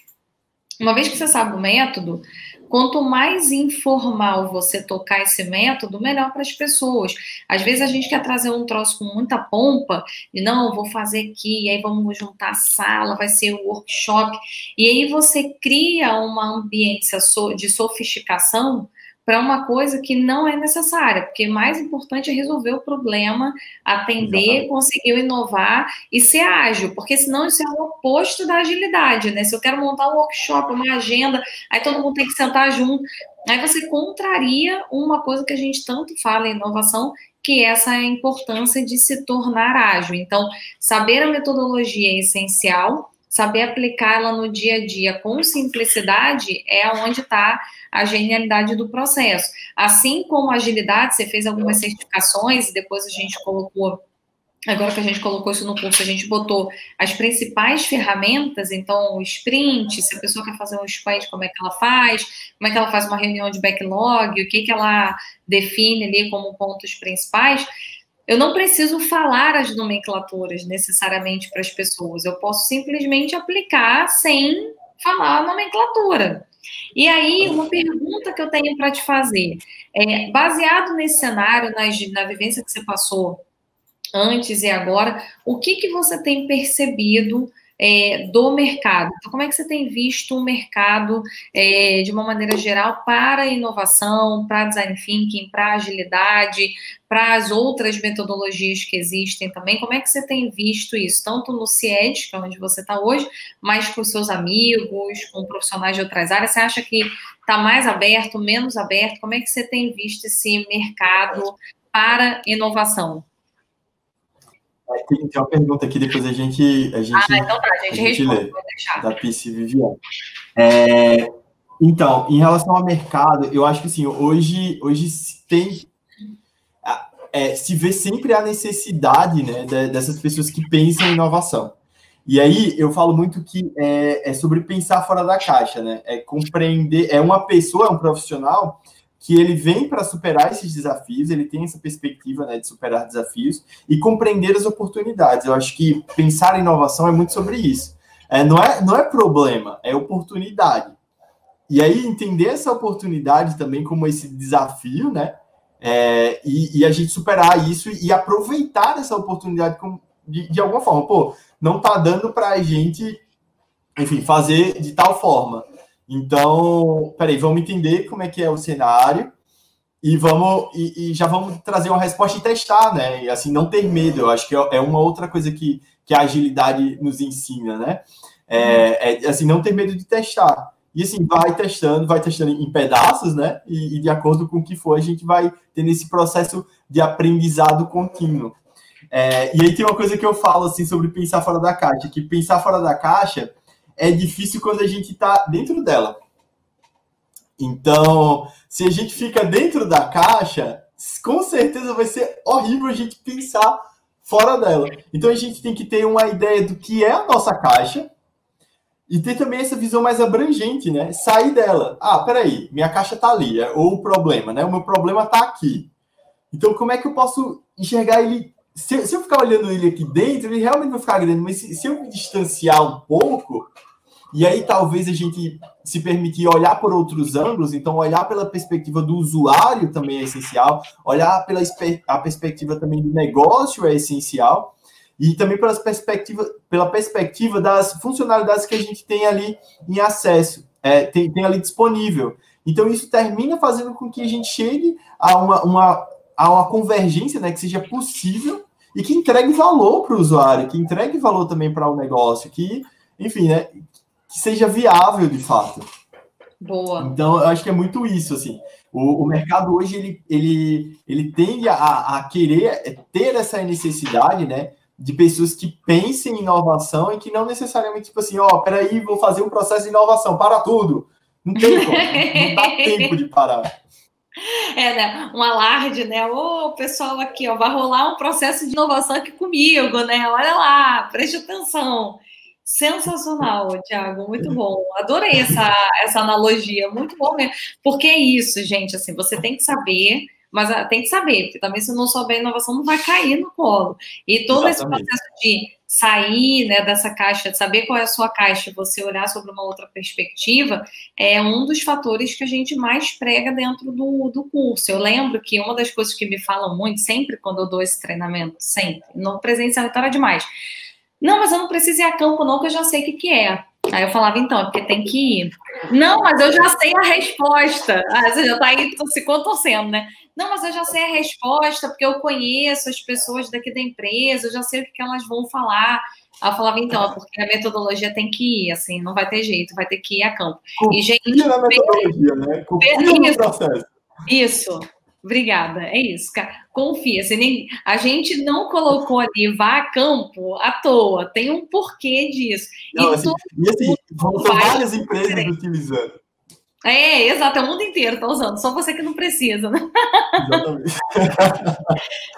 Uma vez que você sabe o método, quanto mais informal você tocar esse método, melhor para as pessoas. Às vezes a gente quer trazer um troço com muita pompa, e não, vou fazer aqui, e aí vamos juntar a sala, vai ser o workshop, e aí você cria uma ambiência de sofisticação para uma coisa que não é necessária, porque o mais importante é resolver o problema, atender, conseguir inovar e ser ágil, porque senão isso é o oposto da agilidade, né? Se eu quero montar um workshop, uma agenda, aí todo mundo tem que sentar junto, aí você contraria uma coisa que a gente tanto fala em inovação, que é essa importância de se tornar ágil. Então, saber a metodologia é essencial, saber aplicá-la no dia a dia com simplicidade é onde está a genialidade do processo. Assim como a agilidade, você fez algumas certificações e depois a gente colocou, agora que a gente colocou isso no curso, a gente botou as principais ferramentas, então o sprint, se a pessoa quer fazer um sprint, como é que ela faz uma reunião de backlog, o que ela define ali como pontos principais. Eu não preciso falar as nomenclaturas necessariamente para as pessoas, eu posso simplesmente aplicar sem falar a nomenclatura. E aí, uma pergunta que eu tenho para te fazer, baseado nesse cenário, na vivência que você passou antes e agora, o que você tem percebido do mercado? Então, como é que você tem visto o mercado de uma maneira geral para a inovação, para design thinking, para agilidade, para as outras metodologias que existem também? Como é que você tem visto isso? Tanto no CIED, que é onde você está hoje, mas com seus amigos, com profissionais de outras áreas, você acha que está mais aberto, menos aberto? Como é que você tem visto esse mercado para inovação? Tem uma pergunta aqui, depois a gente então tá, a gente responde, lê, da Pisci Viviane. Então, em relação ao mercado, eu acho que assim, hoje se vê sempre a necessidade, né, dessas pessoas que pensam em inovação. E aí eu falo muito que é sobre pensar fora da caixa, né? É compreender, é uma pessoa, é um profissional que ele vem para superar esses desafios, ele tem essa perspectiva, né, de superar desafios e compreender as oportunidades. Eu acho que pensar em inovação é muito sobre isso. Não é problema, é oportunidade. E aí entender essa oportunidade também como esse desafio, né, e a gente superar isso e aproveitar essa oportunidade de alguma forma. Pô, não está dando para a gente, enfim, fazer de tal forma. Então, peraí, vamos entender como é que é o cenário e já vamos trazer uma resposta e testar, né? E assim, não ter medo. Eu acho que é uma outra coisa que a agilidade nos ensina, né? Assim, não ter medo de testar. E assim, vai testando em pedaços, né? E de acordo com o que for, a gente vai tendo esse processo de aprendizado contínuo. E aí tem uma coisa que eu falo assim sobre pensar fora da caixa, que pensar fora da caixa é difícil quando a gente está dentro dela. Então, se a gente fica dentro da caixa, com certeza vai ser horrível a gente pensar fora dela. Então, a gente tem que ter uma ideia do que é a nossa caixa e ter também essa visão mais abrangente, né? Sair dela. Peraí, minha caixa está ali, ou o problema, né? O meu problema está aqui. Então, como é que eu posso enxergar ele? Se eu ficar olhando ele aqui dentro, ele realmente vai ficar grande, mas se eu me distanciar um pouco, e aí talvez a gente se permitir olhar por outros ângulos, então olhar pela perspectiva do usuário também é essencial, olhar a perspectiva também do negócio é essencial, e também pela perspectiva das funcionalidades que a gente tem ali em acesso, tem ali disponível. Então isso termina fazendo com que a gente chegue a uma convergência, né, que seja possível e que entregue valor para o usuário, que entregue valor também para o negócio, que, enfim, né, que seja viável de fato. Boa. Então, eu acho que é muito isso, assim. O mercado hoje, ele tende a querer ter essa necessidade, né, de pessoas que pensem em inovação e que não necessariamente, tipo assim, ó, peraí, vou fazer um processo de inovação, para tudo. Não tem como, não dá tempo de parar. Né? Um alarde, né? Ô, pessoal, aqui, ó, vai rolar um processo de inovação aqui comigo, né? Olha lá, preste atenção. Sensacional, Thiago, muito bom. Adorei essa analogia, muito bom mesmo. Porque é isso, gente, assim, você tem que saber, mas tem que saber, porque também se não souber inovação não vai cair no colo. E todo esse processo de sair, né, dessa caixa, de saber qual é a sua caixa, você olhar sobre uma outra perspectiva, é um dos fatores que a gente mais prega dentro do curso. Eu lembro que uma das coisas que me falam muito, sempre quando eu dou esse treinamento, sempre, no presencial, então era demais. Não, mas eu não preciso ir a campo não, que eu já sei o que é. Aí eu falava, então, é porque tem que ir. Não, mas eu já sei a resposta. Ah, você já tá aí se contorcendo, né? Não, mas eu já sei a resposta, porque eu conheço as pessoas daqui da empresa, eu já sei o que elas vão falar. Aí eu falava, então, porque a metodologia tem que ir, assim, não vai ter jeito, vai ter que ir a campo. Confia e, gente, na metodologia, né? Confia no processo. Isso. Obrigada, é isso, cara. Confia, a gente não colocou ali vá a campo à toa, tem um porquê disso. Não, assim, são várias empresas utilizando. Exato, é o mundo inteiro está usando, só você que não precisa, né? Exatamente.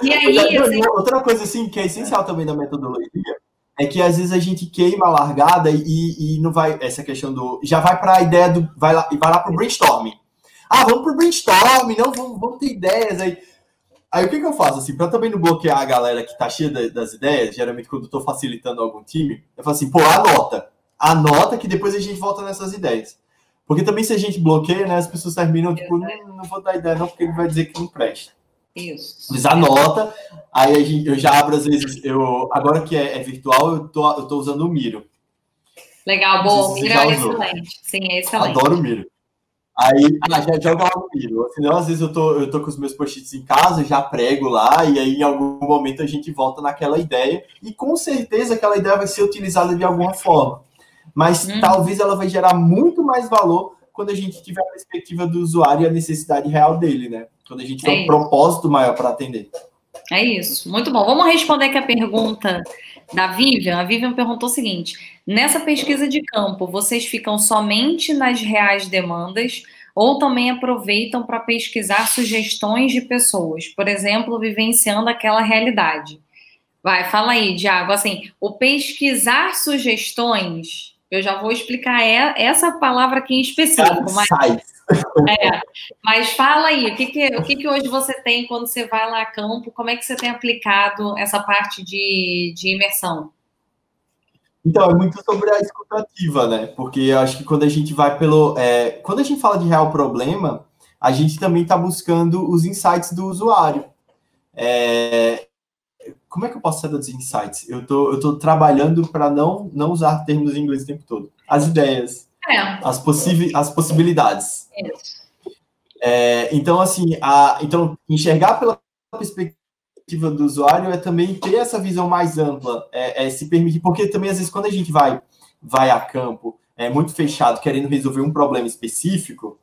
E aí, outra coisa assim que é essencial também da metodologia é que às vezes a gente queima a largada e não vai, essa questão do, já vai para a ideia do, vai lá para o brainstorming. Ah, vamos pro brainstorming, não, vamos ter ideias aí. Aí o que eu faço, assim, para também não bloquear a galera que tá cheia das ideias, geralmente quando eu tô facilitando algum time, eu falo assim, pô, anota que depois a gente volta nessas ideias. Porque também se a gente bloqueia, né, as pessoas terminam, tipo, não vou dar ideia não, porque ele vai dizer que não presta. Isso. Mas anota, aí eu já abro, às vezes, agora que é virtual, eu tô usando o Miro. Legal, bom, Miro é excelente. Sim, é excelente. Adoro o Miro. Aí, já joga lá no Miro. Senão, às vezes, eu tô com os meus post-its em casa, já prego lá, e aí, em algum momento, a gente volta naquela ideia, e com certeza aquela ideia vai ser utilizada de alguma forma. Mas talvez ela vai gerar muito mais valor quando a gente tiver a perspectiva do usuário e a necessidade real dele, né? Quando a gente tem um propósito maior para atender. É isso, muito bom. Vamos responder aqui a pergunta da Vivian. A Vivian perguntou o seguinte: nessa pesquisa de campo, vocês ficam somente nas reais demandas ou também aproveitam para pesquisar sugestões de pessoas, por exemplo, vivenciando aquela realidade? Vai, fala aí, Thiago. Assim, o pesquisar sugestões, eu já vou explicar essa palavra aqui em específico. Mas fala aí, o que hoje você tem quando você vai lá a campo? Como é que você tem aplicado essa parte de imersão? Então, é muito sobre a escutativa, né? Porque eu acho que quando a gente vai quando a gente fala de real problema, a gente também está buscando os insights do usuário. Como é que eu posso traduzir insights? Eu tô trabalhando para não usar termos em inglês o tempo todo. As ideias, as possibilidades. Isso. Então, assim, então, enxergar pela perspectiva do usuário é também ter essa visão mais ampla, se permitir, porque também, às vezes, quando a gente vai a campo, muito fechado, querendo resolver um problema específico,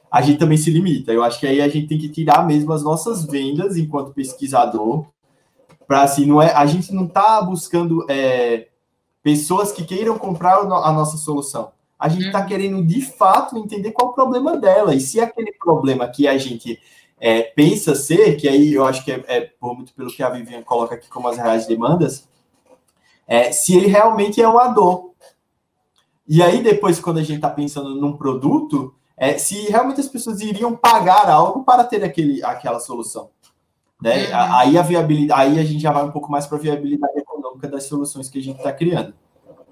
a gente também se limita. Eu acho que aí a gente tem que tirar mesmo as nossas vendas enquanto pesquisador, para assim, a gente não está buscando pessoas que queiram comprar a nossa solução. A gente está querendo, de fato, entender qual é o problema dela. E se aquele problema que a gente pensa ser, que aí eu acho que por muito pelo que a Vivian coloca aqui como as reais demandas, se ele realmente é uma dor. E aí, depois, quando a gente está pensando num produto, se realmente as pessoas iriam pagar algo para ter aquela solução. Né? Aí a gente já vai um pouco mais para a viabilidade econômica das soluções que a gente está criando.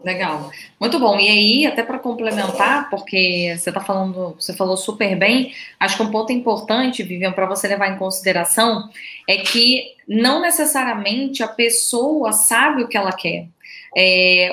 Legal, muito bom. E aí, até para complementar, porque você falou super bem, acho que um ponto importante, Vivian, para você levar em consideração é que não necessariamente a pessoa sabe o que ela quer.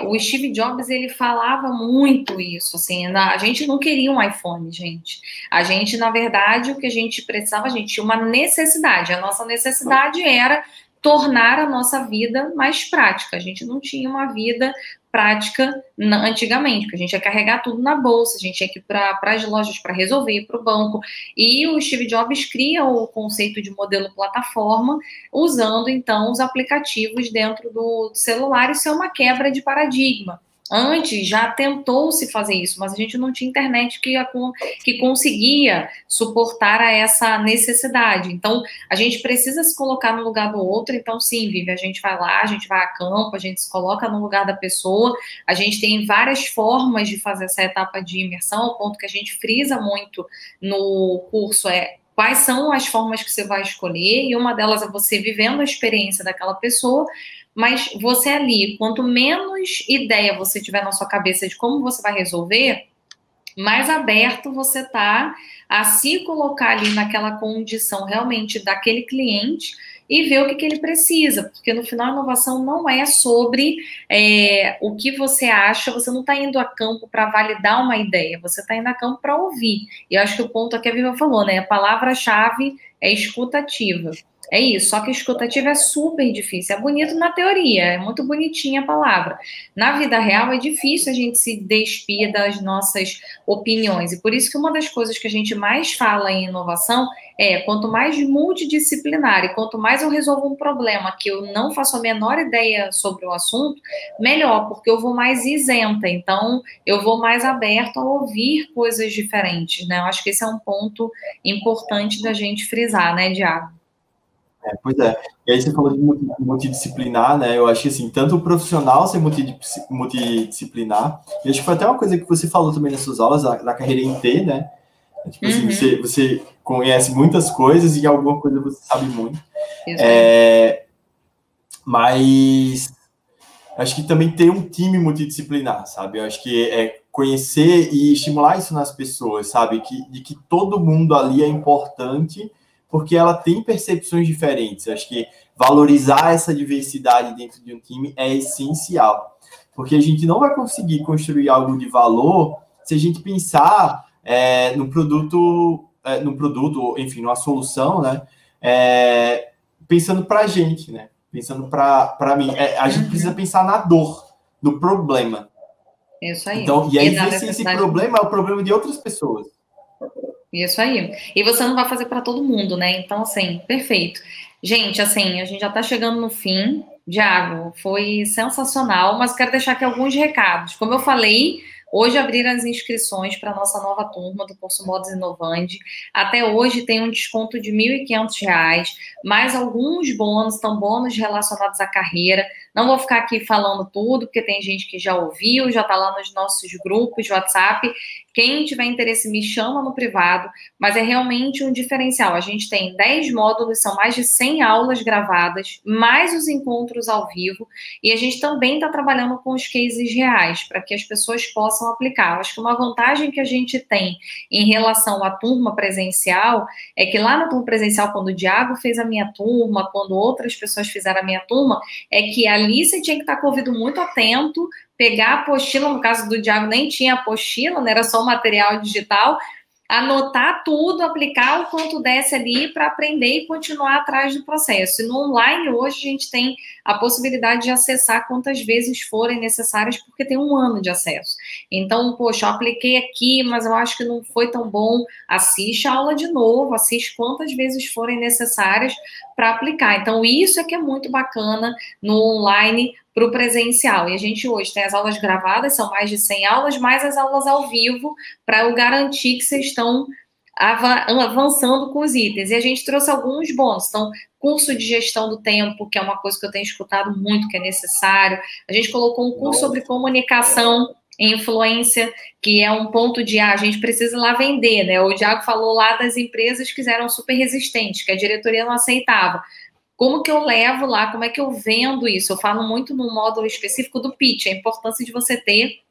O Steve Jobs, ele falava muito isso, assim, a gente não queria um iPhone, gente. A gente, na verdade, o que a gente precisava, a gente tinha uma necessidade. A nossa necessidade era tornar a nossa vida mais prática. A gente não tinha uma vida prática antigamente, porque a gente ia carregar tudo na bolsa, a gente ia aqui para as lojas para resolver, para o banco. E o Steve Jobs cria o conceito de modelo plataforma, usando então os aplicativos dentro do celular. Isso é uma quebra de paradigma. Antes já tentou-se fazer isso, mas a gente não tinha internet que conseguia suportar a essa necessidade. Então, a gente precisa se colocar no lugar do outro. Então, sim, Vivi, a gente vai lá, a gente vai a campo, a gente se coloca no lugar da pessoa. A gente tem várias formas de fazer essa etapa de imersão, ao ponto que a gente frisa muito no curso quais são as formas que você vai escolher, e uma delas é você vivendo a experiência daquela pessoa. Mas você ali, quanto menos ideia você tiver na sua cabeça de como você vai resolver, mais aberto você está a se colocar ali naquela condição realmente daquele cliente e ver o que ele precisa, porque no final a inovação não é sobre o que você acha, você não está indo a campo para validar uma ideia, você está indo a campo para ouvir. E eu acho que o ponto aqui a Viva falou, né? A palavra-chave é escutativa. É isso, só que a escutativa é super difícil. É bonito na teoria, é muito bonitinha a palavra. Na vida real é difícil a gente se despir das nossas opiniões. E por isso que uma das coisas que a gente mais fala em inovação é quanto mais multidisciplinar e quanto mais eu resolvo um problema que eu não faço a menor ideia sobre o assunto, melhor, porque eu vou mais isenta. Então, eu vou mais aberto a ouvir coisas diferentes, né? Eu acho que esse é um ponto importante da gente frisar, né, Diago? Pois é. E aí você falou de multidisciplinar, né? Eu acho que assim, tanto o profissional ser multidisciplinar, e acho que foi até uma coisa que você falou também nas suas aulas, da carreira em T, né? Tipo assim, você conhece muitas coisas e alguma coisa você sabe muito. Mas acho que também ter um time multidisciplinar, sabe? Eu acho que é conhecer e estimular isso nas pessoas, sabe? De que todo mundo ali é importante, porque ela tem percepções diferentes. Acho que valorizar essa diversidade dentro de um time é essencial, porque a gente não vai conseguir construir algo de valor se a gente pensar no produto, enfim, numa solução, né? Pensando para a gente, né? Pensando para mim. A gente precisa pensar na dor, no problema. Isso aí. Então, e aí ver se esse problema é o problema de outras pessoas. Isso aí. E você não vai fazer para todo mundo, né? Então, assim, perfeito. Gente, assim, a gente já está chegando no fim. Diago, foi sensacional, mas quero deixar aqui alguns recados. Como eu falei, hoje abriram as inscrições para a nossa nova turma do curso Modus Innovandi. Até hoje tem um desconto de R$ 1.500, mais alguns bônus, então bônus relacionados à carreira. Não vou ficar aqui falando tudo, porque tem gente que já ouviu, já está lá nos nossos grupos de WhatsApp. Quem tiver interesse, me chama no privado, mas é realmente um diferencial. A gente tem 10 módulos, são mais de 100 aulas gravadas, mais os encontros ao vivo, e a gente também está trabalhando com os cases reais, para que as pessoas possam aplicar. Eu acho que uma vantagem que a gente tem em relação à turma presencial é que lá na turma presencial, quando o Diago fez a minha turma, quando outras pessoas fizeram a minha turma, é que ali você tinha que estar com o ouvido muito atento, pegar a apostila, no caso do Diago nem tinha apostila, né, era só o material digital, anotar tudo, aplicar o quanto desse ali para aprender e continuar atrás do processo. E no online, hoje, a gente tem a possibilidade de acessar quantas vezes forem necessárias, porque tem 1 ano de acesso. Então, poxa, eu apliquei aqui, mas eu acho que não foi tão bom. Assiste a aula de novo, assiste quantas vezes forem necessárias para aplicar. Então, isso é que é muito bacana no online para o presencial. E a gente hoje tem as aulas gravadas, são mais de 100 aulas, mais as aulas ao vivo, para eu garantir que vocês estão avançando com os itens. E a gente trouxe alguns bônus. Então, curso de gestão do tempo, que é uma coisa que eu tenho escutado muito, que é necessário. A gente colocou um curso sobre comunicação e influência, que é um ponto de a gente precisa ir lá vender, né? O Diago falou lá das empresas que eram super resistentes, que a diretoria não aceitava. Como que eu levo lá? Como é que eu vendo isso? Eu falo muito no módulo específico do pitch, a importância de você ter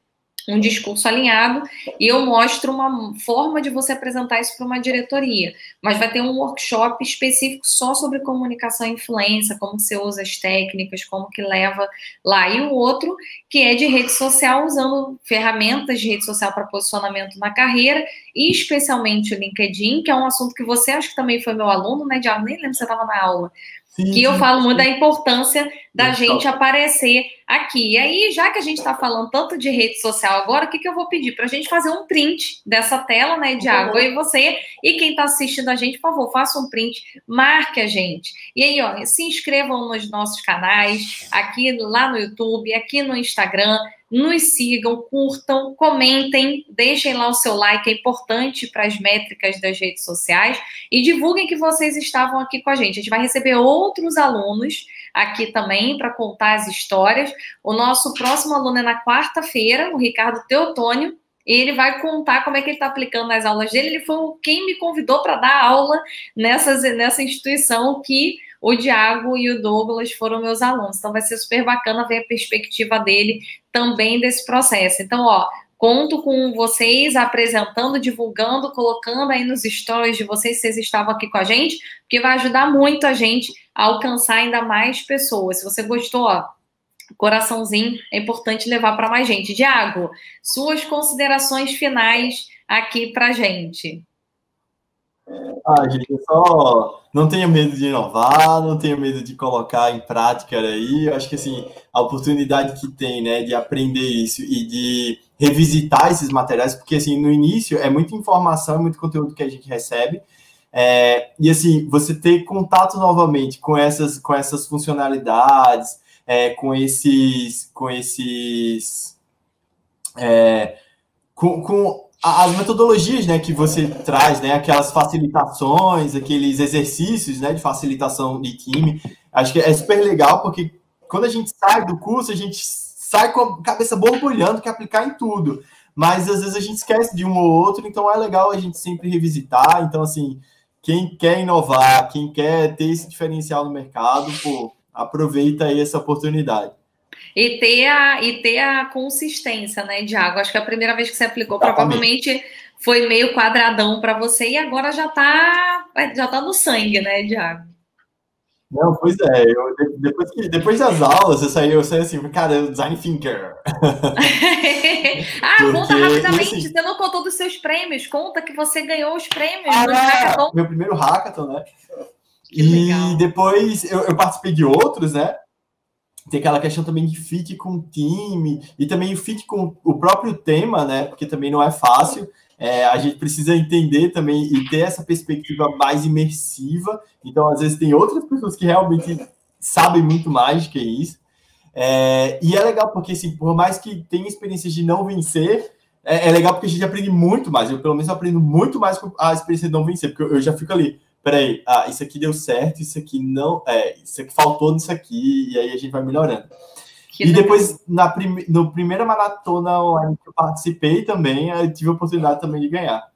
um discurso alinhado, e eu mostro uma forma de você apresentar isso para uma diretoria. Mas vai ter um workshop específico só sobre comunicação e influência, como você usa as técnicas, como que leva lá. E o outro, que é de rede social, usando ferramentas de rede social para posicionamento na carreira, e especialmente o LinkedIn, que é um assunto que você acha que também foi meu aluno, né, Diago? Nem lembro se você estava na aula. Sim, que eu sim, falo muito da sim. importância da Muito gente top. aparecer aqui. E aí, já que a gente está falando tanto de rede social agora, o que, que eu vou pedir? Para a gente fazer um print dessa tela, né, Por Diago? favor. E você, e quem está assistindo a gente, por favor, faça um print, marque a gente. E aí, ó, se inscrevam nos nossos canais, aqui lá no YouTube, aqui no Instagram, nos sigam, curtam, comentem, deixem lá o seu like, é importante para as métricas das redes sociais, e divulguem que vocês estavam aqui com a gente. A gente vai receber outros alunos aqui também para contar as histórias. O nosso próximo aluno é na quarta-feira, o Ricardo Teotônio, e ele vai contar como é que ele está aplicando nas aulas dele. Ele foi quem me convidou para dar aula nessa instituição que o Diago e o Douglas foram meus alunos. Então vai ser super bacana ver a perspectiva dele também desse processo. Então, ó, conto com vocês apresentando, divulgando, colocando aí nos stories de vocês, se vocês estavam aqui com a gente, porque vai ajudar muito a gente a alcançar ainda mais pessoas. Se você gostou, ó, coraçãozinho, é importante levar para mais gente. Diago, suas considerações finais aqui pra gente. Gente, eu só não tenha medo de inovar, não tenha medo de colocar em prática aí. Eu acho que assim, a oportunidade que tem, né, de aprender isso e de revisitar esses materiais, porque assim, no início é muita informação, é muito conteúdo que a gente recebe. E assim, você ter contato novamente com essas funcionalidades, com as metodologias, né, que você traz, né, aquelas facilitações, aqueles exercícios, né, de facilitação de time. Acho que é super legal, porque quando a gente sai do curso, a gente sai com a cabeça borbulhando, quer aplicar em tudo. Mas às vezes a gente esquece de um ou outro, então é legal a gente sempre revisitar. Então, assim, quem quer inovar, quem quer ter esse diferencial no mercado, pô, aproveita aí essa oportunidade. E ter a consistência, né, Diago? Acho que a primeira vez que você aplicou, Exatamente. provavelmente foi meio quadradão para você e agora já tá no sangue, né, Diago? Não, pois é, depois das aulas eu saí assim, cara, eu design thinker. Conta Porque, e rapidamente, assim, você não contou dos seus prêmios, conta que você ganhou os prêmios no hackathon. meu primeiro hackathon, né? Que E legal. depois eu participei de outros, né? Tem aquela questão também de fit com o time e também o fit com o próprio tema, né? Porque também não é fácil. A gente precisa entender também e ter essa perspectiva mais imersiva. Então, às vezes, tem outras pessoas que realmente sabem muito mais do que isso. E é legal porque, assim, por mais que tenha experiências de não vencer, é legal porque a gente aprende muito mais. Eu, pelo menos, aprendo muito mais com a experiência de não vencer, porque eu já fico ali, peraí, isso aqui deu certo, isso aqui não, isso aqui faltou nisso aqui, e aí a gente vai melhorando. Que E legal. depois, no primeira maratona online que eu participei também, eu tive a oportunidade também de ganhar.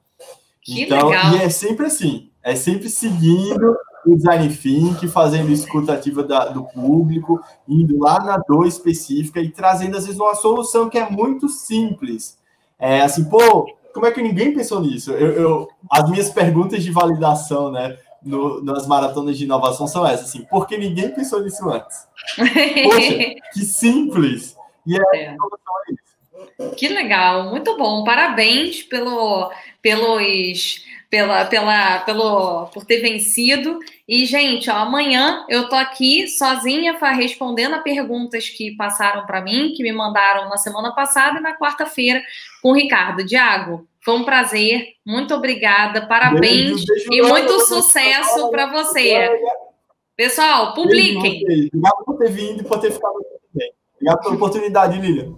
Que Então, legal. e é sempre assim, é sempre seguindo o design thinking, fazendo escuta ativa do público, indo lá na dor específica e trazendo, às vezes, uma solução que é muito simples. Assim, pô, como é que ninguém pensou nisso? As minhas perguntas de validação, né, nas maratonas de inovação são essas, assim, por que ninguém pensou nisso antes? Poxa, que simples! E a inovação é isso. Que legal, muito bom. Parabéns por ter vencido. E, gente, ó, amanhã eu tô aqui sozinha respondendo a perguntas que passaram para mim, que me mandaram na semana passada, e na quarta-feira com o Ricardo. Diago, foi um prazer. Muito obrigada, parabéns Beijo, e muito sucesso para você. Pessoal, publiquem. Obrigado por ter vindo e por ter ficado aqui também. Obrigado pela oportunidade, Lilian.